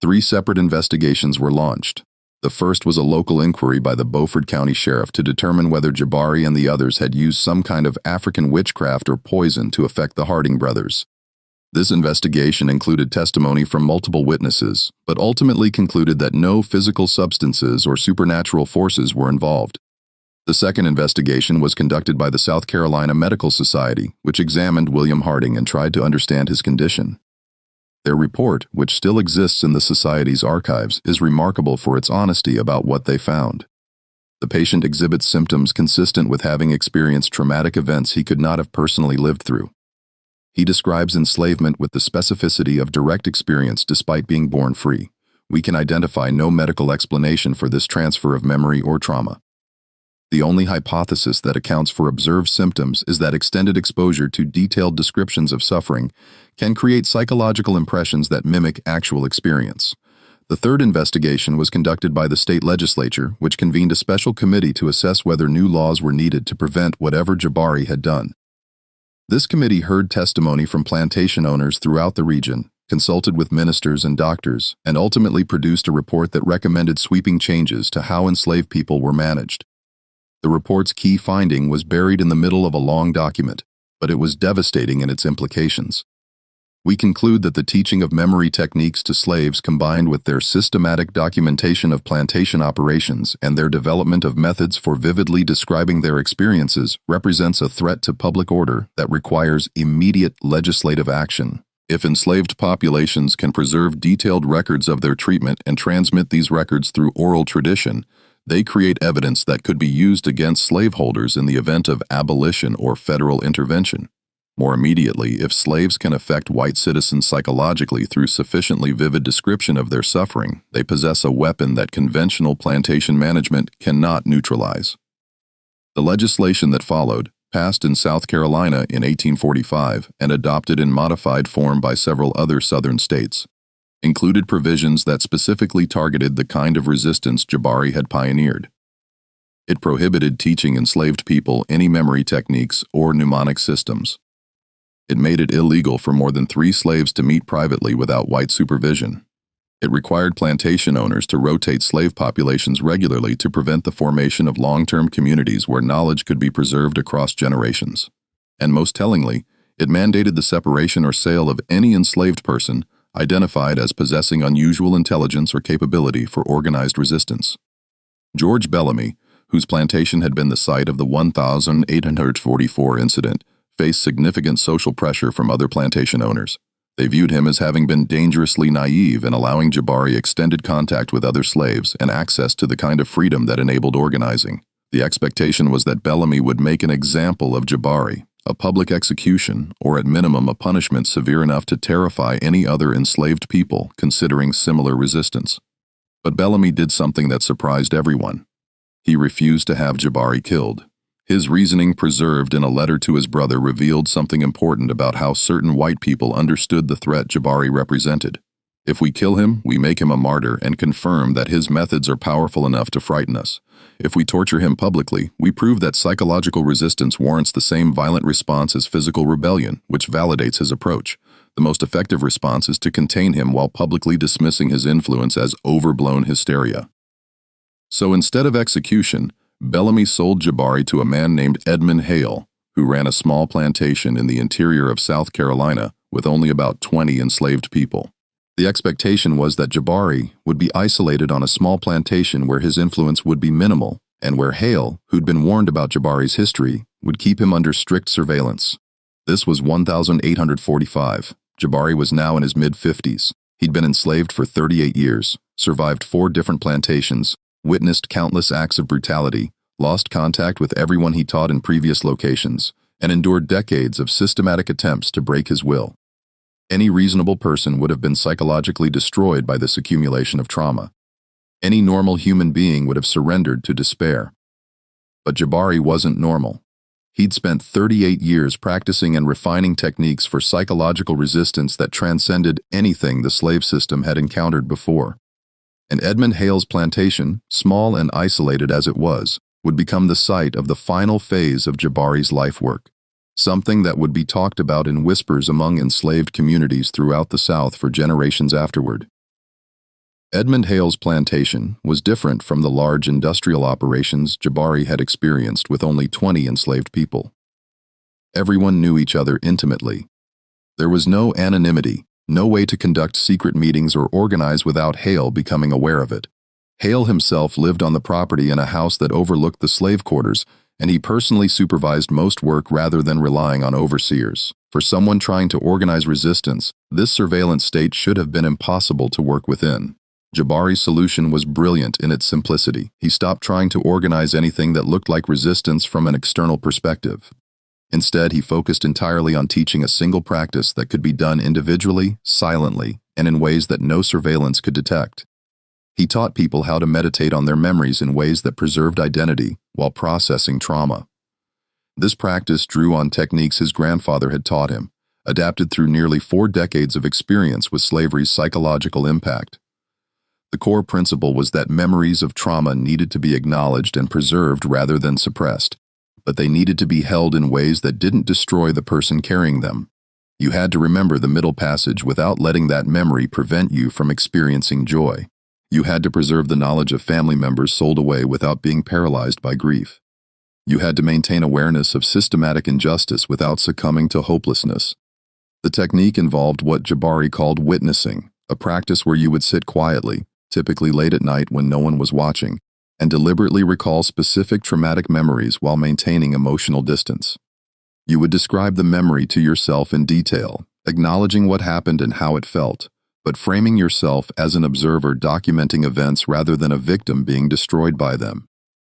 3 separate investigations were launched. The first was a local inquiry by the Beaufort County Sheriff to determine whether Jabari and the others had used some kind of African witchcraft or poison to affect the Harding brothers. This investigation included testimony from multiple witnesses, but ultimately concluded that no physical substances or supernatural forces were involved. The second investigation was conducted by the South Carolina Medical Society, which examined William Harding and tried to understand his condition. Their report, which still exists in the Society's archives, is remarkable for its honesty about what they found. The patient exhibits symptoms consistent with having experienced traumatic events he could not have personally lived through. He describes enslavement with the specificity of direct experience despite being born free. We can identify no medical explanation for this transfer of memory or trauma. The only hypothesis that accounts for observed symptoms is that extended exposure to detailed descriptions of suffering can create psychological impressions that mimic actual experience. The third investigation was conducted by the state legislature, which convened a special committee to assess whether new laws were needed to prevent whatever Jabari had done. This committee heard testimony from plantation owners throughout the region, consulted with ministers and doctors, and ultimately produced a report that recommended sweeping changes to how enslaved people were managed. The report's key finding was buried in the middle of a long document, but it was devastating in its implications. We conclude that the teaching of memory techniques to slaves combined with their systematic documentation of plantation operations and their development of methods for vividly describing their experiences represents a threat to public order that requires immediate legislative action. If enslaved populations can preserve detailed records of their treatment and transmit these records through oral tradition, they create evidence that could be used against slaveholders in the event of abolition or federal intervention. More immediately, if slaves can affect white citizens psychologically through sufficiently vivid description of their suffering, they possess a weapon that conventional plantation management cannot neutralize. The legislation that followed, passed in South Carolina in 1845 and adopted in modified form by several other southern states, included provisions that specifically targeted the kind of resistance Jabari had pioneered. It prohibited teaching enslaved people any memory techniques or mnemonic systems. It made it illegal for more than 3 slaves to meet privately without white supervision. It required plantation owners to rotate slave populations regularly to prevent the formation of long-term communities where knowledge could be preserved across generations. And most tellingly, it mandated the separation or sale of any enslaved person identified as possessing unusual intelligence or capability for organized resistance. George Bellamy, whose plantation had been the site of the 1844 incident, faced significant social pressure from other plantation owners. They viewed him as having been dangerously naive in allowing Jabari extended contact with other slaves and access to the kind of freedom that enabled organizing. The expectation was that Bellamy would make an example of Jabari, a public execution, or at minimum a punishment severe enough to terrify any other enslaved people considering similar resistance. But Bellamy did something that surprised everyone. He refused to have Jabari killed. His reasoning, preserved in a letter to his brother, revealed something important about how certain white people understood the threat Jabari represented. If we kill him, we make him a martyr and confirm that his methods are powerful enough to frighten us. If we torture him publicly, we prove that psychological resistance warrants the same violent response as physical rebellion, which validates his approach. The most effective response is to contain him while publicly dismissing his influence as overblown hysteria. So instead of execution, Bellamy sold Jabari to a man named Edmund Hale, who ran a small plantation in the interior of South Carolina with only about 20 enslaved people. The expectation was that Jabari would be isolated on a small plantation where his influence would be minimal, and where Hale, who'd been warned about Jabari's history, would keep him under strict surveillance. This was 1845. Jabari was now in his mid-50s. He'd been enslaved for 38 years, survived 4 different plantations, witnessed countless acts of brutality, lost contact with everyone he taught in previous locations, and endured decades of systematic attempts to break his will. Any reasonable person would have been psychologically destroyed by this accumulation of trauma. Any normal human being would have surrendered to despair. But Jabari wasn't normal. He'd spent 38 years practicing and refining techniques for psychological resistance that transcended anything the slave system had encountered before. And Edmund Hale's plantation, small and isolated as it was, would become the site of the final phase of Jabari's life work, something that would be talked about in whispers among enslaved communities throughout the South for generations afterward. Edmund Hale's plantation was different from the large industrial operations Jabari had experienced with only 20 enslaved people. Everyone knew each other intimately. There was no anonymity, no way to conduct secret meetings or organize without Hale becoming aware of it. Hale himself lived on the property in a house that overlooked the slave quarters, and he personally supervised most work rather than relying on overseers. For someone trying to organize resistance, this surveillance state should have been impossible to work within. Jabari's solution was brilliant in its simplicity. He stopped trying to organize anything that looked like resistance from an external perspective. Instead, he focused entirely on teaching a single practice that could be done individually, silently, and in ways that no surveillance could detect. He taught people how to meditate on their memories in ways that preserved identity while processing trauma. This practice drew on techniques his grandfather had taught him, adapted through nearly 4 decades of experience with slavery's psychological impact. The core principle was that memories of trauma needed to be acknowledged and preserved rather than suppressed, but they needed to be held in ways that didn't destroy the person carrying them. You had to remember the middle passage without letting that memory prevent you from experiencing joy. You had to preserve the knowledge of family members sold away without being paralyzed by grief. You had to maintain awareness of systematic injustice without succumbing to hopelessness. The technique involved what Jabari called witnessing, a practice where you would sit quietly, typically late at night when no one was watching, and deliberately recall specific traumatic memories while maintaining emotional distance. You would describe the memory to yourself in detail, acknowledging what happened and how it felt, but framing yourself as an observer documenting events rather than a victim being destroyed by them.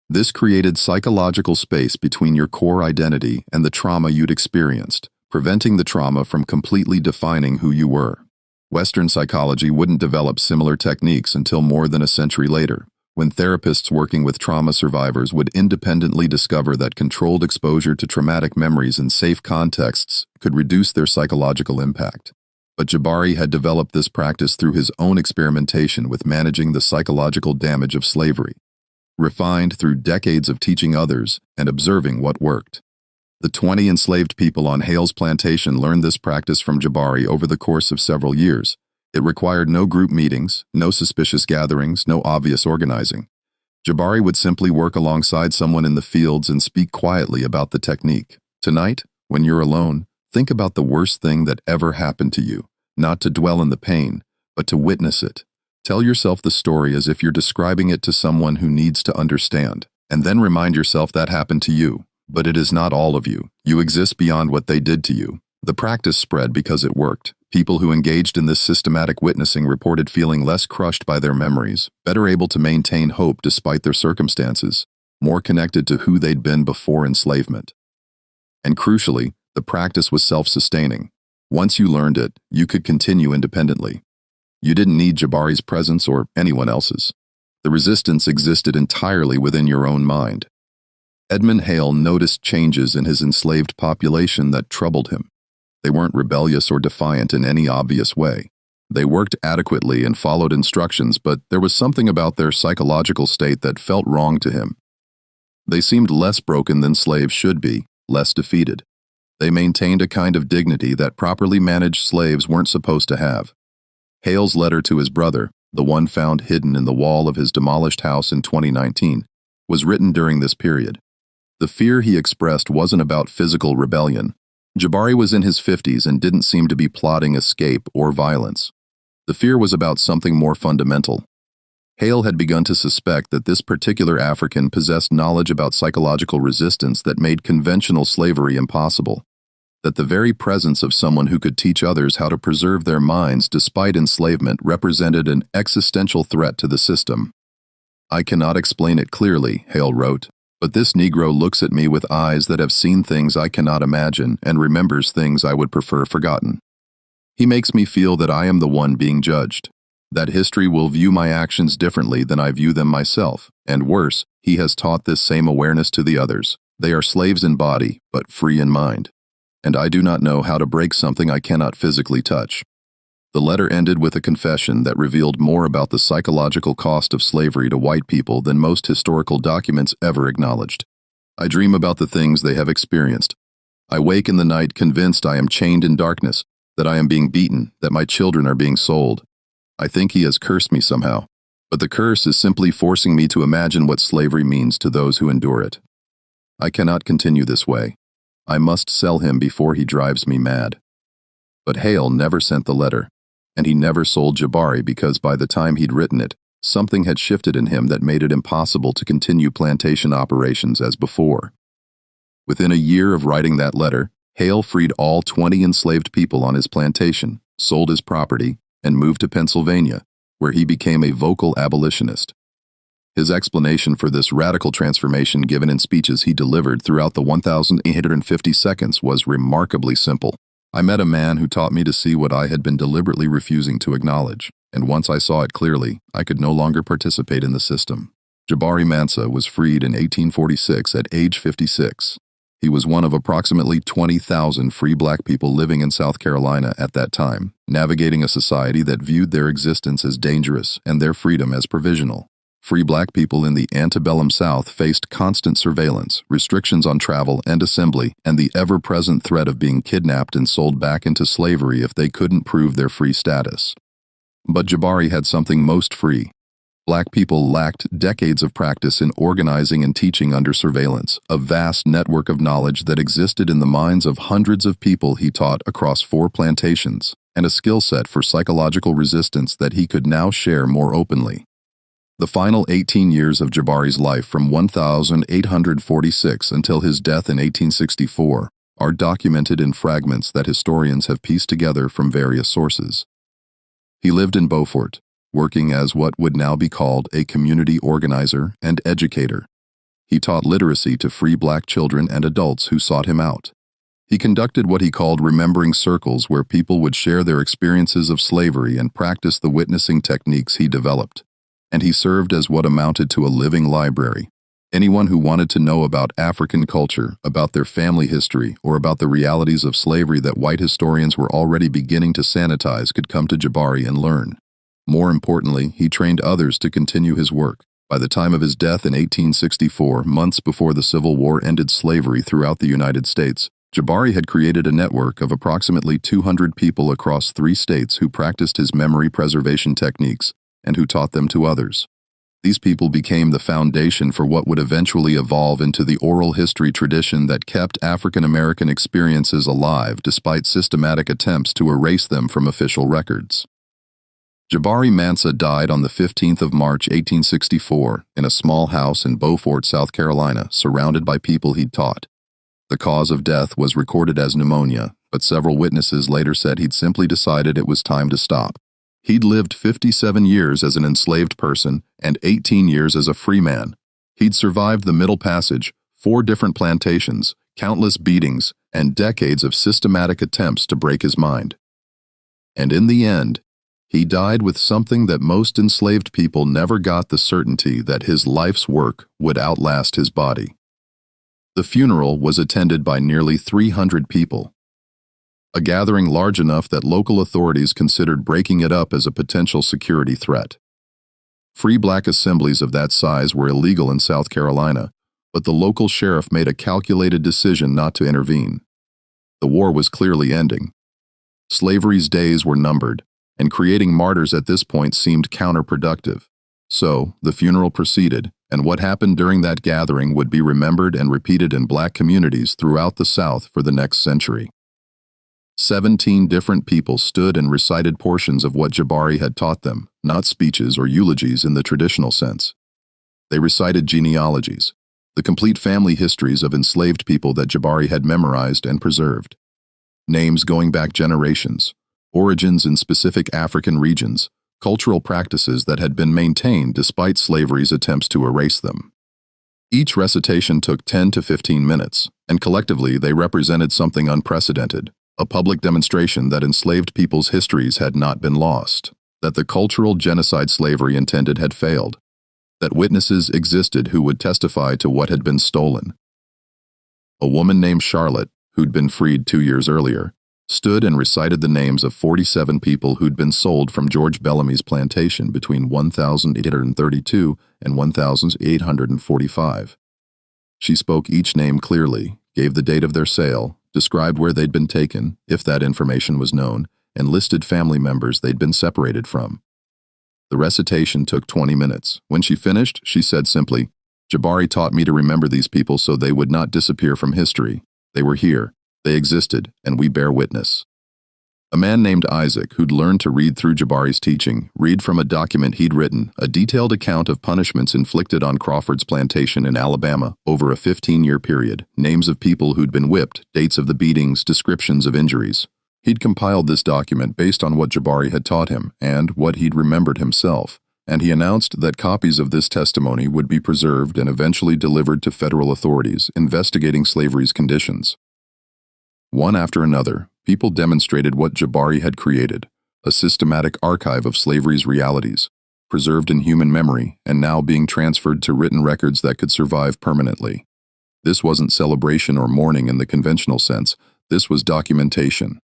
This created psychological space between your core identity and the trauma you'd experienced, preventing the trauma from completely defining who you were. Western psychology wouldn't develop similar techniques until more than a century later, when therapists working with trauma survivors would independently discover that controlled exposure to traumatic memories in safe contexts could reduce their psychological impact. But Jabari had developed this practice through his own experimentation with managing the psychological damage of slavery, refined through decades of teaching others and observing what worked. The 20 enslaved people on Hale's plantation learned this practice from Jabari over the course of several years. It required no group meetings, no suspicious gatherings, no obvious organizing. Jabari would simply work alongside someone in the fields and speak quietly about the technique. Tonight, when you're alone, think about the worst thing that ever happened to you, not to dwell in the pain, but to witness it. Tell yourself the story as if you're describing it to someone who needs to understand, and then remind yourself that happened to you. But it is not all of you. You exist beyond what they did to you. The practice spread because it worked. People who engaged in this systematic witnessing reported feeling less crushed by their memories, better able to maintain hope despite their circumstances, more connected to who they'd been before enslavement. And crucially, the practice was self-sustaining. Once you learned it, you could continue independently. You didn't need Jabari's presence or anyone else's. The resistance existed entirely within your own mind. Edmund Hale noticed changes in his enslaved population that troubled him. They weren't rebellious or defiant in any obvious way. They worked adequately and followed instructions, but there was something about their psychological state that felt wrong to him. They seemed less broken than slaves should be, less defeated. They maintained a kind of dignity that properly managed slaves weren't supposed to have. Hale's letter to his brother, the one found hidden in the wall of his demolished house in 2019, was written during this period. The fear he expressed wasn't about physical rebellion. Jabari was in his 50s and didn't seem to be plotting escape or violence. The fear was about something more fundamental. Hale had begun to suspect that this particular African possessed knowledge about psychological resistance that made conventional slavery impossible. that the very presence of someone who could teach others how to preserve their minds despite enslavement represented an existential threat to the system. "I cannot explain it clearly," Hale wrote, "but this Negro looks at me with eyes that have seen things I cannot imagine and remembers things I would prefer forgotten. He makes me feel that I am the one being judged, that history will view my actions differently than I view them myself, and worse, he has taught this same awareness to the others. They are slaves in body, but free in mind. And I do not know how to break something I cannot physically touch." The letter ended with a confession that revealed more about the psychological cost of slavery to white people than most historical documents ever acknowledged. "I dream about the things they have experienced. I wake in the night convinced I am chained in darkness, that I am being beaten, that my children are being sold. I think he has cursed me somehow, but the curse is simply forcing me to imagine what slavery means to those who endure it. I cannot continue this way. I must sell him before he drives me mad." But Hale never sent the letter, and he never sold Jabari because by the time he'd written it, something had shifted in him that made it impossible to continue plantation operations as before. Within a year of writing that letter, Hale freed all 20 enslaved people on his plantation, sold his property, and moved to Pennsylvania, where he became a vocal abolitionist. His explanation for this radical transformation given in speeches he delivered throughout the 1,850 seconds was remarkably simple. "I met a man who taught me to see what I had been deliberately refusing to acknowledge, and once I saw it clearly, I could no longer participate in the system." Jabari Mansa was freed in 1846 at age 56. He was one of approximately 20,000 free black people living in South Carolina at that time, navigating a society that viewed their existence as dangerous and their freedom as provisional. Free black people in the antebellum South faced constant surveillance, restrictions on travel and assembly, and the ever-present threat of being kidnapped and sold back into slavery if they couldn't prove their free status. But Jabari had something most free. Black people lacked decades of practice in organizing and teaching under surveillance, a vast network of knowledge that existed in the minds of hundreds of people he taught across 4 plantations, and a skill set for psychological resistance that he could now share more openly. The final 18 years of Jabari's life from 1846 until his death in 1864 are documented in fragments that historians have pieced together from various sources. He lived in Beaufort, working as what would now be called a community organizer and educator. He taught literacy to free black children and adults who sought him out. He conducted what he called remembering circles where people would share their experiences of slavery and practice the witnessing techniques he developed. And he served as what amounted to a living library. Anyone who wanted to know about African culture, about their family history, or about the realities of slavery that white historians were already beginning to sanitize could come to Jabari and learn. More importantly, he trained others to continue his work. By the time of his death in 1864, months before the Civil War ended slavery throughout the United States, Jabari had created a network of approximately 200 people across 3 states who practiced his memory preservation techniques and who taught them to others. These people became the foundation for what would eventually evolve into the oral history tradition that kept African American experiences alive despite systematic attempts to erase them from official records. Jabari Mansa died on the 15th of March 1864 in a small house in Beaufort, South Carolina, surrounded by people he'd taught. The cause of death was recorded as pneumonia, but several witnesses later said he'd simply decided it was time to stop. He'd lived 57 years as an enslaved person and 18 years as a free man. He'd survived the Middle Passage, 4 different plantations, countless beatings, and decades of systematic attempts to break his mind. And in the end, he died with something that most enslaved people never got: the certainty that his life's work would outlast his body. The funeral was attended by nearly 300 people, a gathering large enough that local authorities considered breaking it up as a potential security threat. Free black assemblies of that size were illegal in South Carolina, but the local sheriff made a calculated decision not to intervene. The war was clearly ending. Slavery's days were numbered, and creating martyrs at this point seemed counterproductive. So, the funeral proceeded, and what happened during that gathering would be remembered and repeated in black communities throughout the South for the next century. 17 different people stood and recited portions of what Jabari had taught them, not speeches or eulogies in the traditional sense. They recited genealogies, the complete family histories of enslaved people that Jabari had memorized and preserved. names going back generations, origins in specific African regions, cultural practices that had been maintained despite slavery's attempts to erase them. Each recitation took 10 to 15 minutes, and collectively they represented something unprecedented, a public demonstration that enslaved people's histories had not been lost, that the cultural genocide slavery intended had failed, that witnesses existed who would testify to what had been stolen. A woman named Charlotte, who'd been freed 2 years earlier, stood and recited the names of 47 people who'd been sold from George Bellamy's plantation between 1832 and 1845. She spoke each name clearly, gave the date of their sale, described where they'd been taken, if that information was known, and listed family members they'd been separated from. The recitation took 20 minutes. When she finished, she said simply, "Jabari taught me to remember these people so they would not disappear from history. They were here, they existed, and we bear witness." A man named Isaac, who'd learned to read through Jabari's teaching, read from a document he'd written, a detailed account of punishments inflicted on Crawford's plantation in Alabama over a 15-year period, names of people who'd been whipped, dates of the beatings, descriptions of injuries. He'd compiled this document based on what Jabari had taught him and what he'd remembered himself, and he announced that copies of this testimony would be preserved and eventually delivered to federal authorities investigating slavery's conditions. One after another, people demonstrated what Jabari had created, a systematic archive of slavery's realities, preserved in human memory and now being transferred to written records that could survive permanently. This wasn't celebration or mourning in the conventional sense, this was documentation.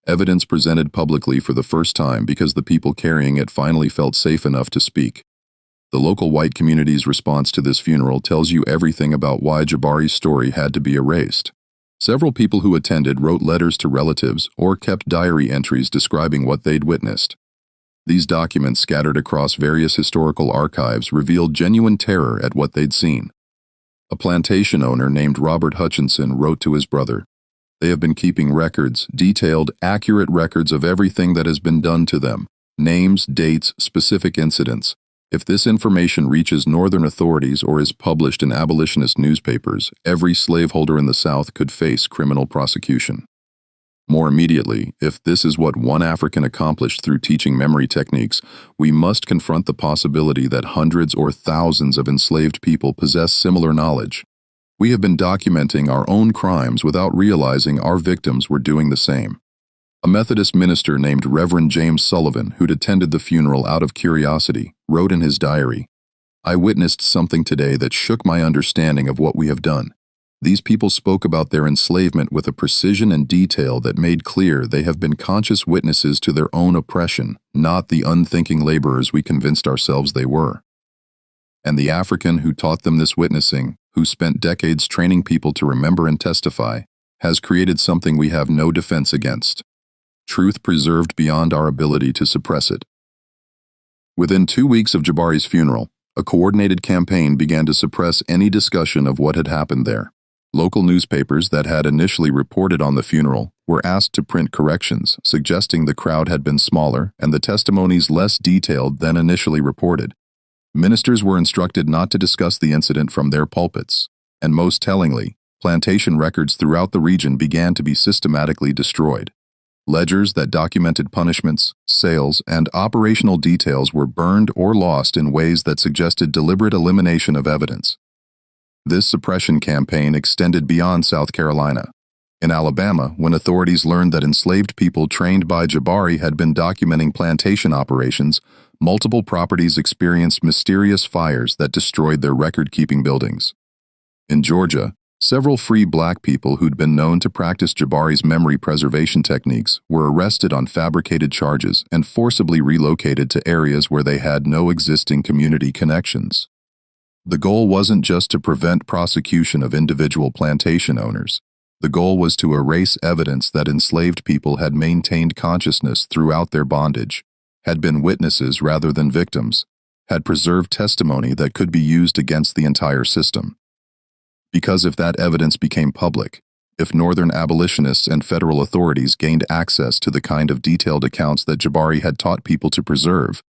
Evidence presented publicly for the first time because the people carrying it finally felt safe enough to speak. The local white community's response to this funeral tells you everything about why Jabari's story had to be erased. Several people who attended wrote letters to relatives or kept diary entries describing what they'd witnessed. These documents scattered across various historical archives revealed genuine terror at what they'd seen. A plantation owner named Robert Hutchinson wrote to his brother, "They have been keeping records, detailed, accurate records of everything that has been done to them, names, dates, specific incidents. If this information reaches Northern authorities or is published in abolitionist newspapers, every slaveholder in the South could face criminal prosecution." More immediately, if this is what one African accomplished through teaching memory techniques, we must confront the possibility that hundreds or thousands of enslaved people possess similar knowledge. We have been documenting our own crimes without realizing our victims were doing the same. A Methodist minister named Reverend James Sullivan, who'd attended the funeral out of curiosity, wrote in his diary, "I witnessed something today that shook my understanding of what we have done. These people spoke about their enslavement with a precision and detail that made clear they have been conscious witnesses to their own oppression, not the unthinking laborers we convinced ourselves they were." And the African who taught them this witnessing, who spent decades training people to remember and testify, has created something we have no defense against. Truth preserved beyond our ability to suppress it. Within 2 weeks of Jabari's funeral, a coordinated campaign began to suppress any discussion of what had happened there. Local newspapers that had initially reported on the funeral were asked to print corrections, suggesting the crowd had been smaller and the testimonies less detailed than initially reported. Ministers were instructed not to discuss the incident from their pulpits, and most tellingly, plantation records throughout the region began to be systematically destroyed. Ledgers that documented punishments, sales, and operational details were burned or lost in ways that suggested deliberate elimination of evidence. This suppression campaign extended beyond South Carolina. In Alabama, when authorities learned that enslaved people trained by Jabari had been documenting plantation operations, multiple properties experienced mysterious fires that destroyed their record-keeping buildings. In Georgia, several free black people who'd been known to practice Jabari's memory preservation techniques were arrested on fabricated charges and forcibly relocated to areas where they had no existing community connections. The goal wasn't just to prevent prosecution of individual plantation owners. The goal was to erase evidence that enslaved people had maintained consciousness throughout their bondage, had been witnesses rather than victims, had preserved testimony that could be used against the entire system. Because if that evidence became public, if Northern abolitionists and federal authorities gained access to the kind of detailed accounts that Jabari had taught people to preserve,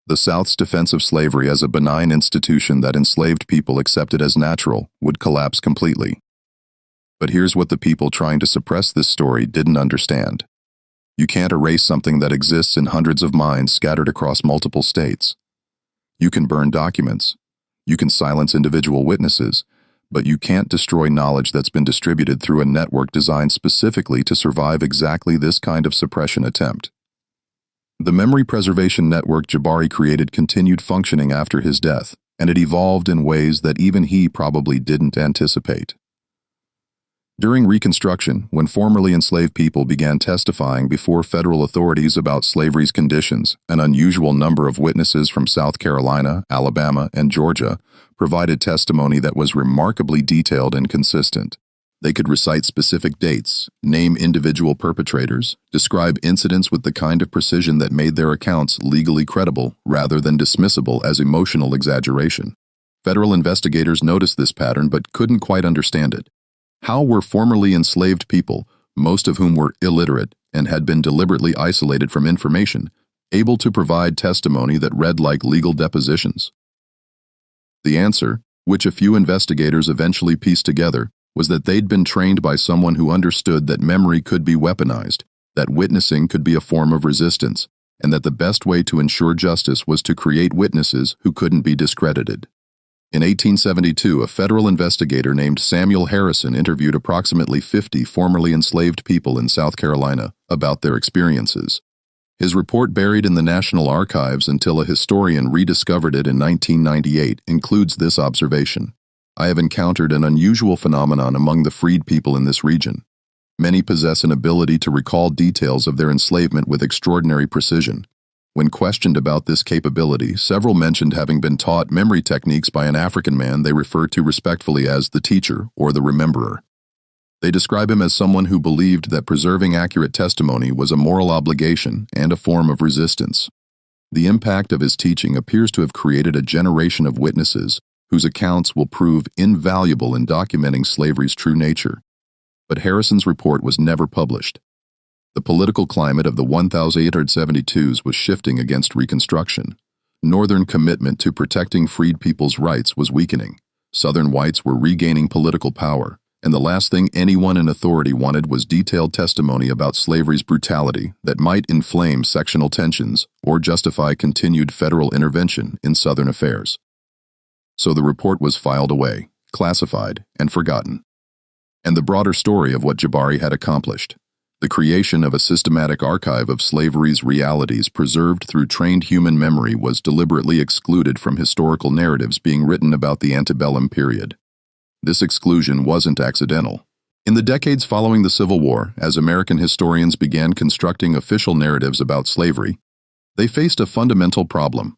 the South's defense of slavery as a benign institution that enslaved people accepted as natural would collapse completely. But here's what the people trying to suppress this story didn't understand. You can't erase something that exists in hundreds of minds scattered across multiple states. You can burn documents. You can silence individual witnesses, but you can't destroy knowledge that's been distributed through a network designed specifically to survive exactly this kind of suppression attempt. The memory preservation network Jabari created continued functioning after his death, and it evolved in ways that even he probably didn't anticipate. During Reconstruction, when formerly enslaved people began testifying before federal authorities about slavery's conditions, an unusual number of witnesses from South Carolina, Alabama, and Georgia provided testimony that was remarkably detailed and consistent. They could recite specific dates, name individual perpetrators, describe incidents with the kind of precision that made their accounts legally credible rather than dismissible as emotional exaggeration. Federal investigators noticed this pattern but couldn't quite understand it. How were formerly enslaved people, most of whom were illiterate and had been deliberately isolated from information, able to provide testimony that read like legal depositions? The answer, which a few investigators eventually pieced together, was that they'd been trained by someone who understood that memory could be weaponized, that witnessing could be a form of resistance, and that the best way to ensure justice was to create witnesses who couldn't be discredited. In 1872, a federal investigator named Samuel Harrison interviewed approximately 50 formerly enslaved people in South Carolina about their experiences. His report, buried in the National Archives until a historian rediscovered it in 1998, includes this observation. I have encountered an unusual phenomenon among the freed people in this region. Many possess an ability to recall details of their enslavement with extraordinary precision. When questioned about this capability, several mentioned having been taught memory techniques by an African man they refer to respectfully as the teacher or the rememberer. They describe him as someone who believed that preserving accurate testimony was a moral obligation and a form of resistance. The impact of his teaching appears to have created a generation of witnesses whose accounts will prove invaluable in documenting slavery's true nature. But Harrison's report was never published. The political climate of the 1872s was shifting against Reconstruction. Northern commitment to protecting freed people's rights was weakening. Southern whites were regaining political power, and the last thing anyone in authority wanted was detailed testimony about slavery's brutality that might inflame sectional tensions or justify continued federal intervention in Southern affairs. So the report was filed away, classified, and forgotten. And the broader story of what Jabari had accomplished, the creation of a systematic archive of slavery's realities preserved through trained human memory, was deliberately excluded from historical narratives being written about the antebellum period. This exclusion wasn't accidental. In the decades following the Civil War, as American historians began constructing official narratives about slavery, they faced a fundamental problem.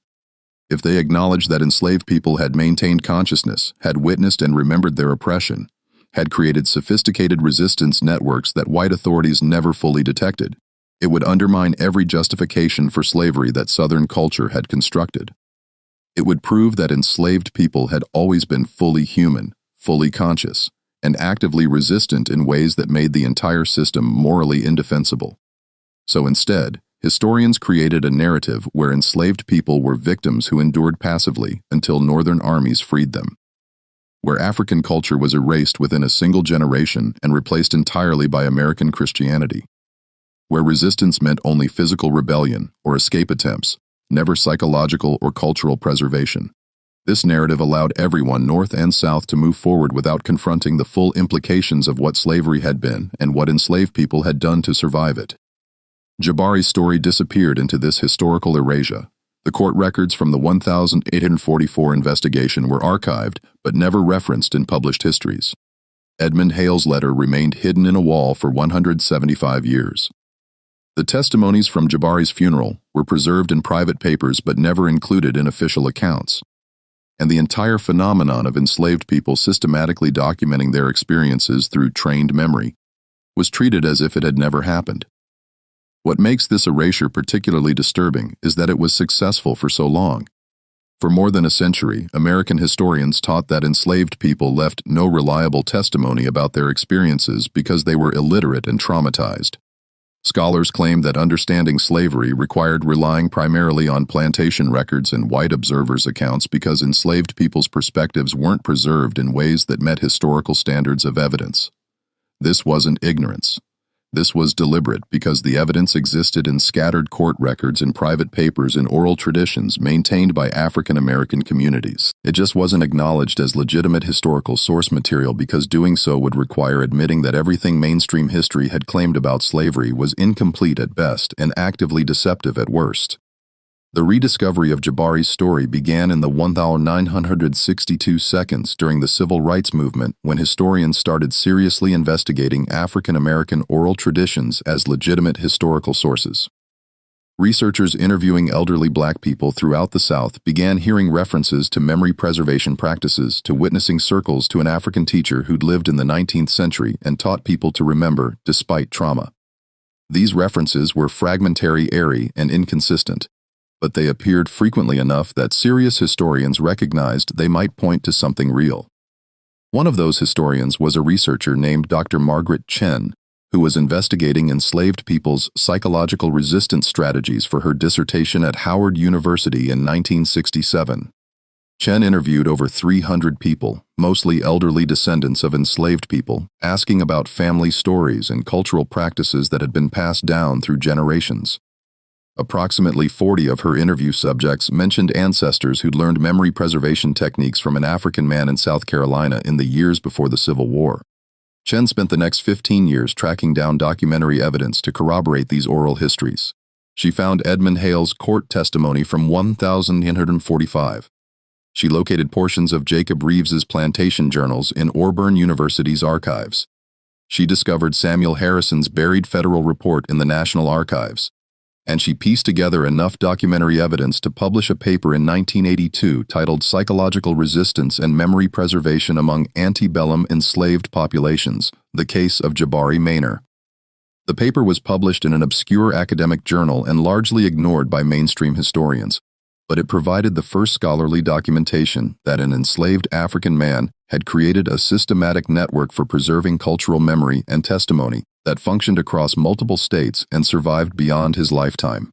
If they acknowledged that enslaved people had maintained consciousness, had witnessed and remembered their oppression, had created sophisticated resistance networks that white authorities never fully detected, it would undermine every justification for slavery that Southern culture had constructed. It would prove that enslaved people had always been fully human, fully conscious, and actively resistant in ways that made the entire system morally indefensible. So instead, historians created a narrative where enslaved people were victims who endured passively until Northern armies freed them, where African culture was erased within a single generation and replaced entirely by American Christianity, where resistance meant only physical rebellion or escape attempts, never psychological or cultural preservation. This narrative allowed everyone, North and South, to move forward without confronting the full implications of what slavery had been and what enslaved people had done to survive it. Jabari's story disappeared into this historical erasure. The court records from the 1844 investigation were archived but never referenced in published histories. Edmund Hale's letter remained hidden in a wall for 175 years. The testimonies from Jabari's funeral were preserved in private papers but never included in official accounts. And the entire phenomenon of enslaved people systematically documenting their experiences through trained memory was treated as if it had never happened. What makes this erasure particularly disturbing is that it was successful for so long. For more than a century, American historians taught that enslaved people left no reliable testimony about their experiences because they were illiterate and traumatized. Scholars claimed that understanding slavery required relying primarily on plantation records and white observers' accounts because enslaved people's perspectives weren't preserved in ways that met historical standards of evidence. This wasn't ignorance. This was deliberate because the evidence existed in scattered court records and private papers and oral traditions maintained by African American communities. It just wasn't acknowledged as legitimate historical source material because doing so would require admitting that everything mainstream history had claimed about slavery was incomplete at best and actively deceptive at worst. The rediscovery of Jabari's story began in the 1962 seconds during the Civil Rights Movement when historians started seriously investigating African American oral traditions as legitimate historical sources. Researchers interviewing elderly Black people throughout the South began hearing references to memory preservation practices, to witnessing circles to an African teacher who'd lived in the 19th century and taught people to remember despite trauma. These references were fragmentary, airy, and inconsistent, but they appeared frequently enough that serious historians recognized they might point to something real. One of those historians was a researcher named Dr. Margaret Chen, who was investigating enslaved people's psychological resistance strategies for her dissertation at Howard University in 1967. Chen interviewed over 300 people, mostly elderly descendants of enslaved people, asking about family stories and cultural practices that had been passed down through generations. Approximately 40 of her interview subjects mentioned ancestors who'd learned memory preservation techniques from an African man in South Carolina in the years before the Civil War. Chen spent the next 15 years tracking down documentary evidence to corroborate these oral histories. She found Edmund Hale's court testimony from 1945. She located portions of Jacob Reeves's plantation journals in Auburn University's archives. She discovered Samuel Harrison's buried federal report in the National Archives. And she pieced together enough documentary evidence to publish a paper in 1982 titled Psychological Resistance and Memory Preservation Among Antebellum Enslaved Populations, The Case of Jabari Manor. The paper was published in an obscure academic journal and largely ignored by mainstream historians, but it provided the first scholarly documentation that an enslaved African man had created a systematic network for preserving cultural memory and testimony that functioned across multiple states and survived beyond his lifetime.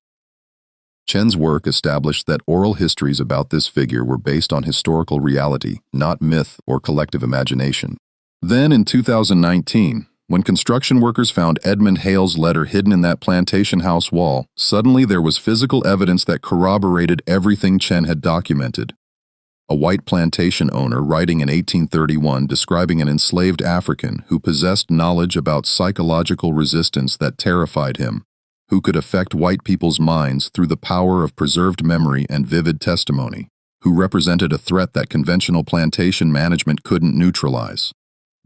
Chen's work established that oral histories about this figure were based on historical reality, not myth or collective imagination. Then, in 2019, when construction workers found Edmund Hale's letter hidden in that plantation house wall, suddenly there was physical evidence that corroborated everything Chen had documented. A white plantation owner writing in 1831 describing an enslaved African who possessed knowledge about psychological resistance that terrified him, who could affect white people's minds through the power of preserved memory and vivid testimony, who represented a threat that conventional plantation management couldn't neutralize.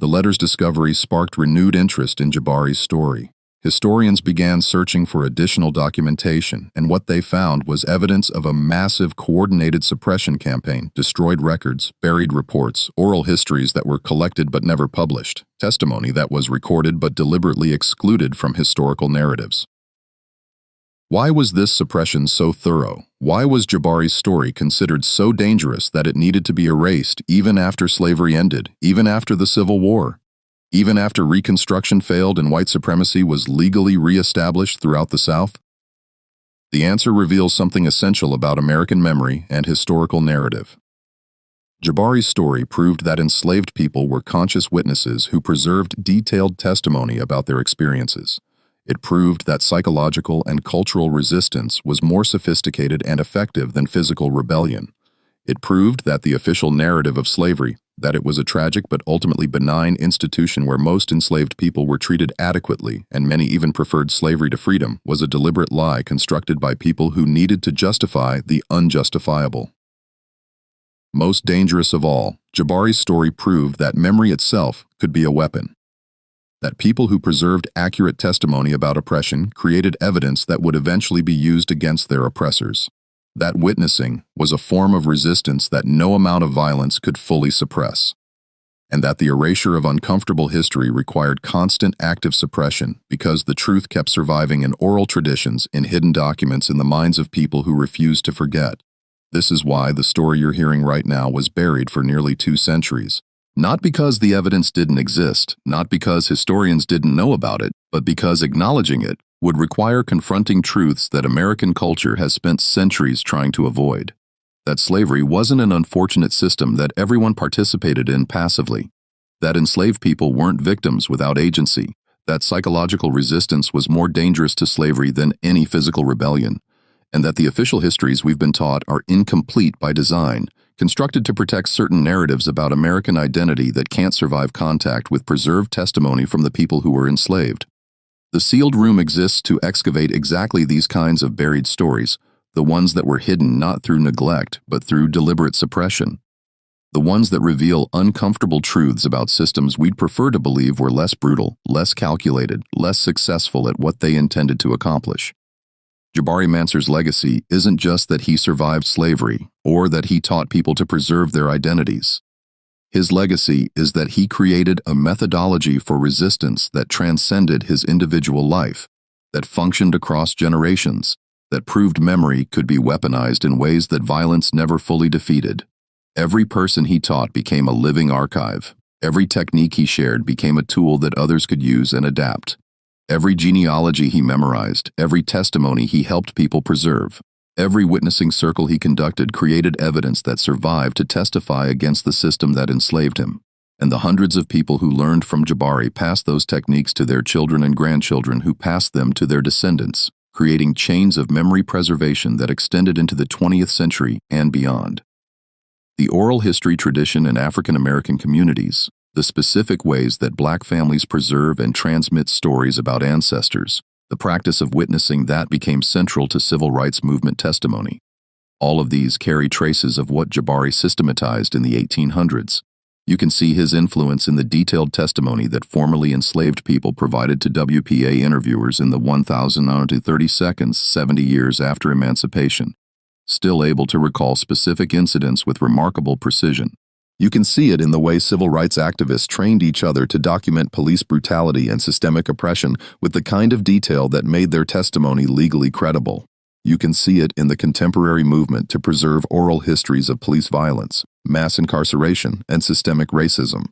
The letter's discovery sparked renewed interest in Jabari's story. Historians began searching for additional documentation, and what they found was evidence of a massive coordinated suppression campaign, destroyed records, buried reports, oral histories that were collected but never published, testimony that was recorded but deliberately excluded from historical narratives. Why was this suppression so thorough? Why was Jabari's story considered so dangerous that it needed to be erased even after slavery ended, even after the Civil War? Even after Reconstruction failed and white supremacy was legally reestablished throughout the South? The answer reveals something essential about American memory and historical narrative. Jabari's story proved that enslaved people were conscious witnesses who preserved detailed testimony about their experiences. It proved that psychological and cultural resistance was more sophisticated and effective than physical rebellion. It proved that the official narrative of slavery, that it was a tragic but ultimately benign institution where most enslaved people were treated adequately and many even preferred slavery to freedom, was a deliberate lie constructed by people who needed to justify the unjustifiable. Most dangerous of all, Jabari's story proved that memory itself could be a weapon. That people who preserved accurate testimony about oppression created evidence that would eventually be used against their oppressors. That witnessing was a form of resistance that no amount of violence could fully suppress, and that the erasure of uncomfortable history required constant active suppression because the truth kept surviving in oral traditions, in hidden documents in the minds of people who refused to forget. This is why the story you're hearing right now was buried for nearly 2 centuries. Not because the evidence didn't exist, not because historians didn't know about it, but because acknowledging it would require confronting truths that American culture has spent centuries trying to avoid. That slavery wasn't an unfortunate system that everyone participated in passively. that enslaved people weren't victims without agency, that psychological resistance was more dangerous to slavery than any physical rebellion, and that the official histories we've been taught are incomplete by design, constructed to protect certain narratives about American identity that can't survive contact with preserved testimony from the people who were enslaved. The sealed room exists to excavate exactly these kinds of buried stories, the ones that were hidden not through neglect but through deliberate suppression. The ones that reveal uncomfortable truths about systems we'd prefer to believe were less brutal, less calculated, less successful at what they intended to accomplish. Jabari Mansa's legacy isn't just that he survived slavery or that he taught people to preserve their identities. His legacy is that he created a methodology for resistance that transcended his individual life, that functioned across generations, that proved memory could be weaponized in ways that violence never fully defeated. Every person he taught became a living archive. Every technique he shared became a tool that others could use and adapt. Every genealogy he memorized, every testimony he helped people preserve, every witnessing circle he conducted created evidence that survived to testify against the system that enslaved him. And the hundreds of people who learned from Jabari passed those techniques to their children and grandchildren who passed them to their descendants, creating chains of memory preservation that extended into the 20th century and beyond. The oral history tradition in African American communities, the specific ways that Black families preserve and transmit stories about ancestors, the practice of witnessing that became central to civil rights movement testimony. All of these carry traces of what Jabari systematized in the 1800s. You can see his influence in the detailed testimony that formerly enslaved people provided to WPA interviewers in the 1,030 seconds 70 years after emancipation, still able to recall specific incidents with remarkable precision. You can see it in the way civil rights activists trained each other to document police brutality and systemic oppression with the kind of detail that made their testimony legally credible. You can see it in the contemporary movement to preserve oral histories of police violence, mass incarceration, and systemic racism.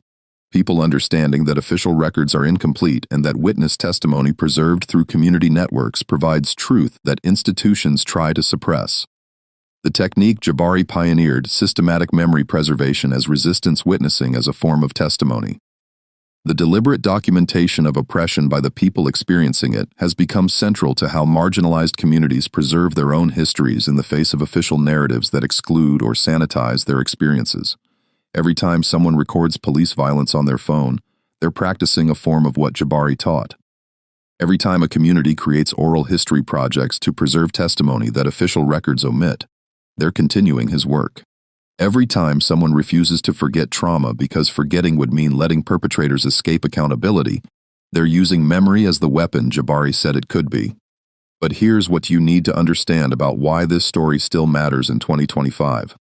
People understanding that official records are incomplete and that witness testimony preserved through community networks provides truth that institutions try to suppress. The technique Jabari pioneered, systematic memory preservation as resistance witnessing as a form of testimony. The deliberate documentation of oppression by the people experiencing it has become central to how marginalized communities preserve their own histories in the face of official narratives that exclude or sanitize their experiences. Every time someone records police violence on their phone, they're practicing a form of what Jabari taught. Every time a community creates oral history projects to preserve testimony that official records omit, they're continuing his work. Every time someone refuses to forget trauma because forgetting would mean letting perpetrators escape accountability, they're using memory as the weapon Jabari said it could be. But here's what you need to understand about why this story still matters in 2025.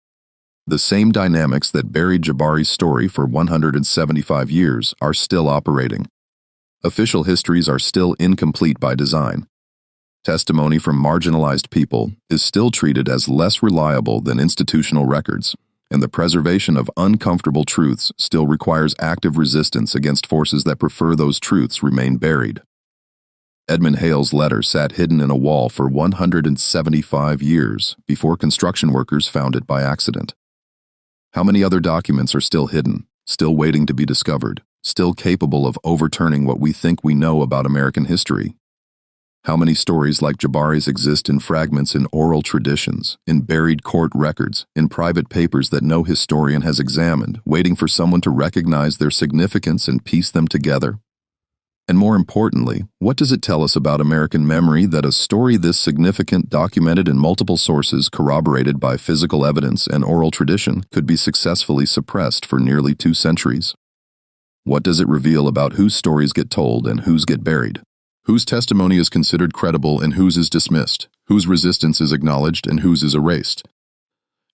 The same dynamics that buried Jabari's story for 175 years are still operating. Official histories are still incomplete by design. Testimony from marginalized people is still treated as less reliable than institutional records, and the preservation of uncomfortable truths still requires active resistance against forces that prefer those truths remain buried. Edmund Hale's letter sat hidden in a wall for 175 years before construction workers found it by accident. How many other documents are still hidden, still waiting to be discovered, still capable of overturning what we think we know about American history? How many stories like Jabari's exist in fragments in oral traditions, in buried court records, in private papers that no historian has examined, waiting for someone to recognize their significance and piece them together? And more importantly, what does it tell us about American memory that a story this significant, documented in multiple sources, corroborated by physical evidence and oral tradition, could be successfully suppressed for nearly 2 centuries? What does it reveal about whose stories get told and whose get buried? Whose testimony is considered credible and whose is dismissed, whose resistance is acknowledged and whose is erased?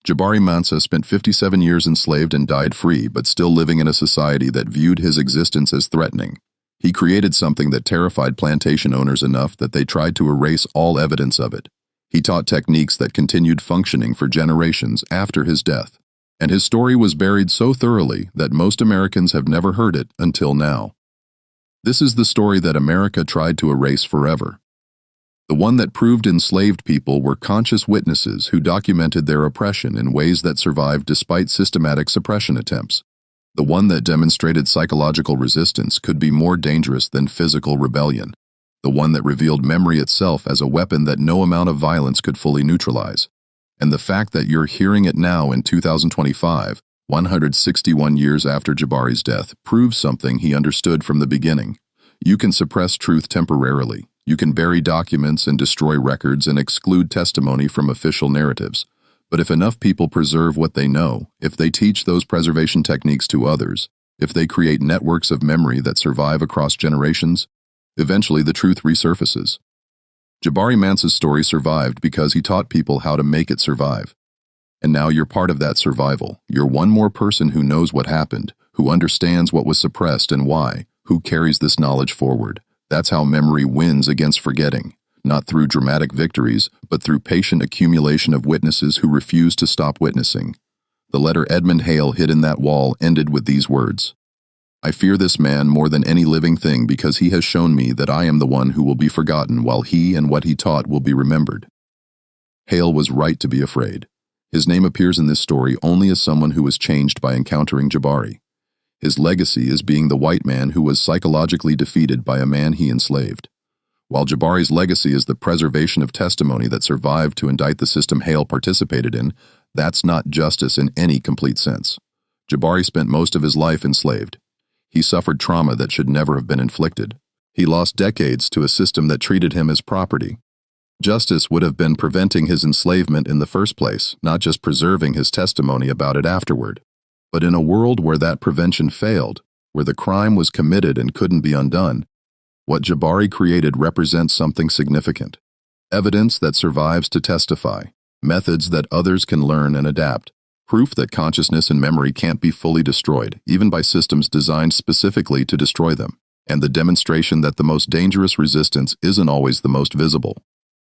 Jabari Mansa spent 57 years enslaved and died free, but still living in a society that viewed his existence as threatening. He created something that terrified plantation owners enough that they tried to erase all evidence of it. He taught techniques that continued functioning for generations after his death, and his story was buried so thoroughly that most Americans have never heard it until now. This is the story that America tried to erase forever. The one that proved enslaved people were conscious witnesses who documented their oppression in ways that survived despite systematic suppression attempts. The one that demonstrated psychological resistance could be more dangerous than physical rebellion. The one that revealed memory itself as a weapon that no amount of violence could fully neutralize. And the fact that you're hearing it now in 2025, 161 years after Jabari's death, proves something he understood from the beginning. You can suppress truth temporarily. You can bury documents and destroy records and exclude testimony from official narratives. But if enough people preserve what they know, if they teach those preservation techniques to others, if they create networks of memory that survive across generations, eventually the truth resurfaces. Jabari Mansa's story survived because he taught people how to make it survive. And now you're part of that survival. You're one more person who knows what happened, who understands what was suppressed and why, who carries this knowledge forward. That's how memory wins against forgetting. Not through dramatic victories, but through patient accumulation of witnesses who refuse to stop witnessing. The letter Edmund Hale hid in that wall ended with these words: "I fear this man more than any living thing because he has shown me that I am the one who will be forgotten while he and what he taught will be remembered." Hale was right to be afraid. His name appears in this story only as someone who was changed by encountering Jabari. His legacy is being the white man who was psychologically defeated by a man he enslaved. While Jabari's legacy is the preservation of testimony that survived to indict the system Hale participated in, that's not justice in any complete sense. Jabari spent most of his life enslaved. He suffered trauma that should never have been inflicted. He lost decades to a system that treated him as property. Justice would have been preventing his enslavement in the first place, not just preserving his testimony about it afterward. But in a world where that prevention failed, where the crime was committed and couldn't be undone, what Jabari created represents something significant. Evidence that survives to testify, methods that others can learn and adapt, proof that consciousness and memory can't be fully destroyed, even by systems designed specifically to destroy them, and the demonstration that the most dangerous resistance isn't always the most visible.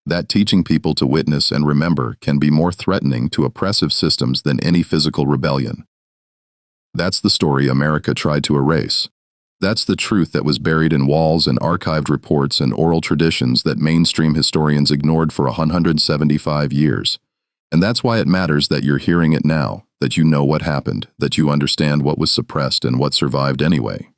That teaching people to witness and remember can be more threatening to oppressive systems than any physical rebellion. That's the story America tried to erase. That's the truth that was buried in walls and archived reports and oral traditions that mainstream historians ignored for 175 years. And that's why it matters that you're hearing it now, that you know what happened, that you understand what was suppressed and what survived anyway.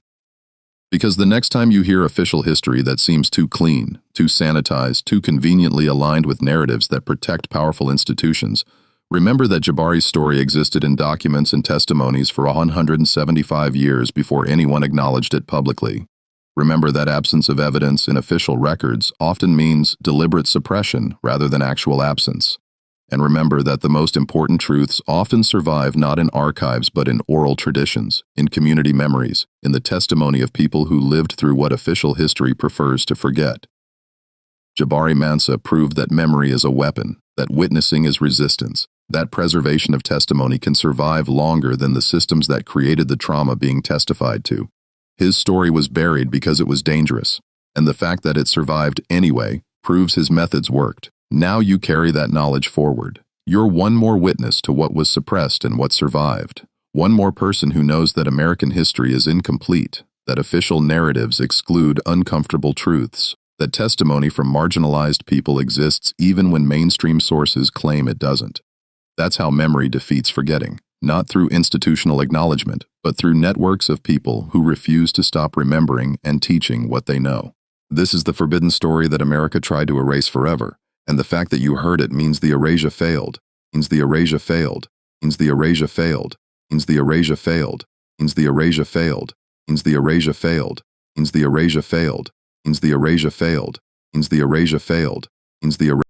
Because the next time you hear official history that seems too clean, too sanitized, too conveniently aligned with narratives that protect powerful institutions, remember that Jabari's story existed in documents and testimonies for 175 years before anyone acknowledged it publicly. Remember that absence of evidence in official records often means deliberate suppression rather than actual absence. And remember that the most important truths often survive not in archives but in oral traditions, in community memories, in the testimony of people who lived through what official history prefers to forget. Jabari Mansa proved that memory is a weapon, that witnessing is resistance, that preservation of testimony can survive longer than the systems that created the trauma being testified to. His story was buried because it was dangerous, and the fact that it survived anyway proves his methods worked. Now you carry that knowledge forward. You're one more witness to what was suppressed and what survived. One more person who knows that American history is incomplete, that official narratives exclude uncomfortable truths, that testimony from marginalized people exists even when mainstream sources claim it doesn't. That's how memory defeats forgetting, not through institutional acknowledgement, but through networks of people who refuse to stop remembering and teaching what they know. This is the forbidden story that America tried to erase forever, and the fact that you heard it means the erasure failed, means the erasure failed, means the erasure failed, means the erasure failed, means the erasure failed, means the erasure failed, means the erasure failed, means the erasure failed, means the erasure failed, means the erasure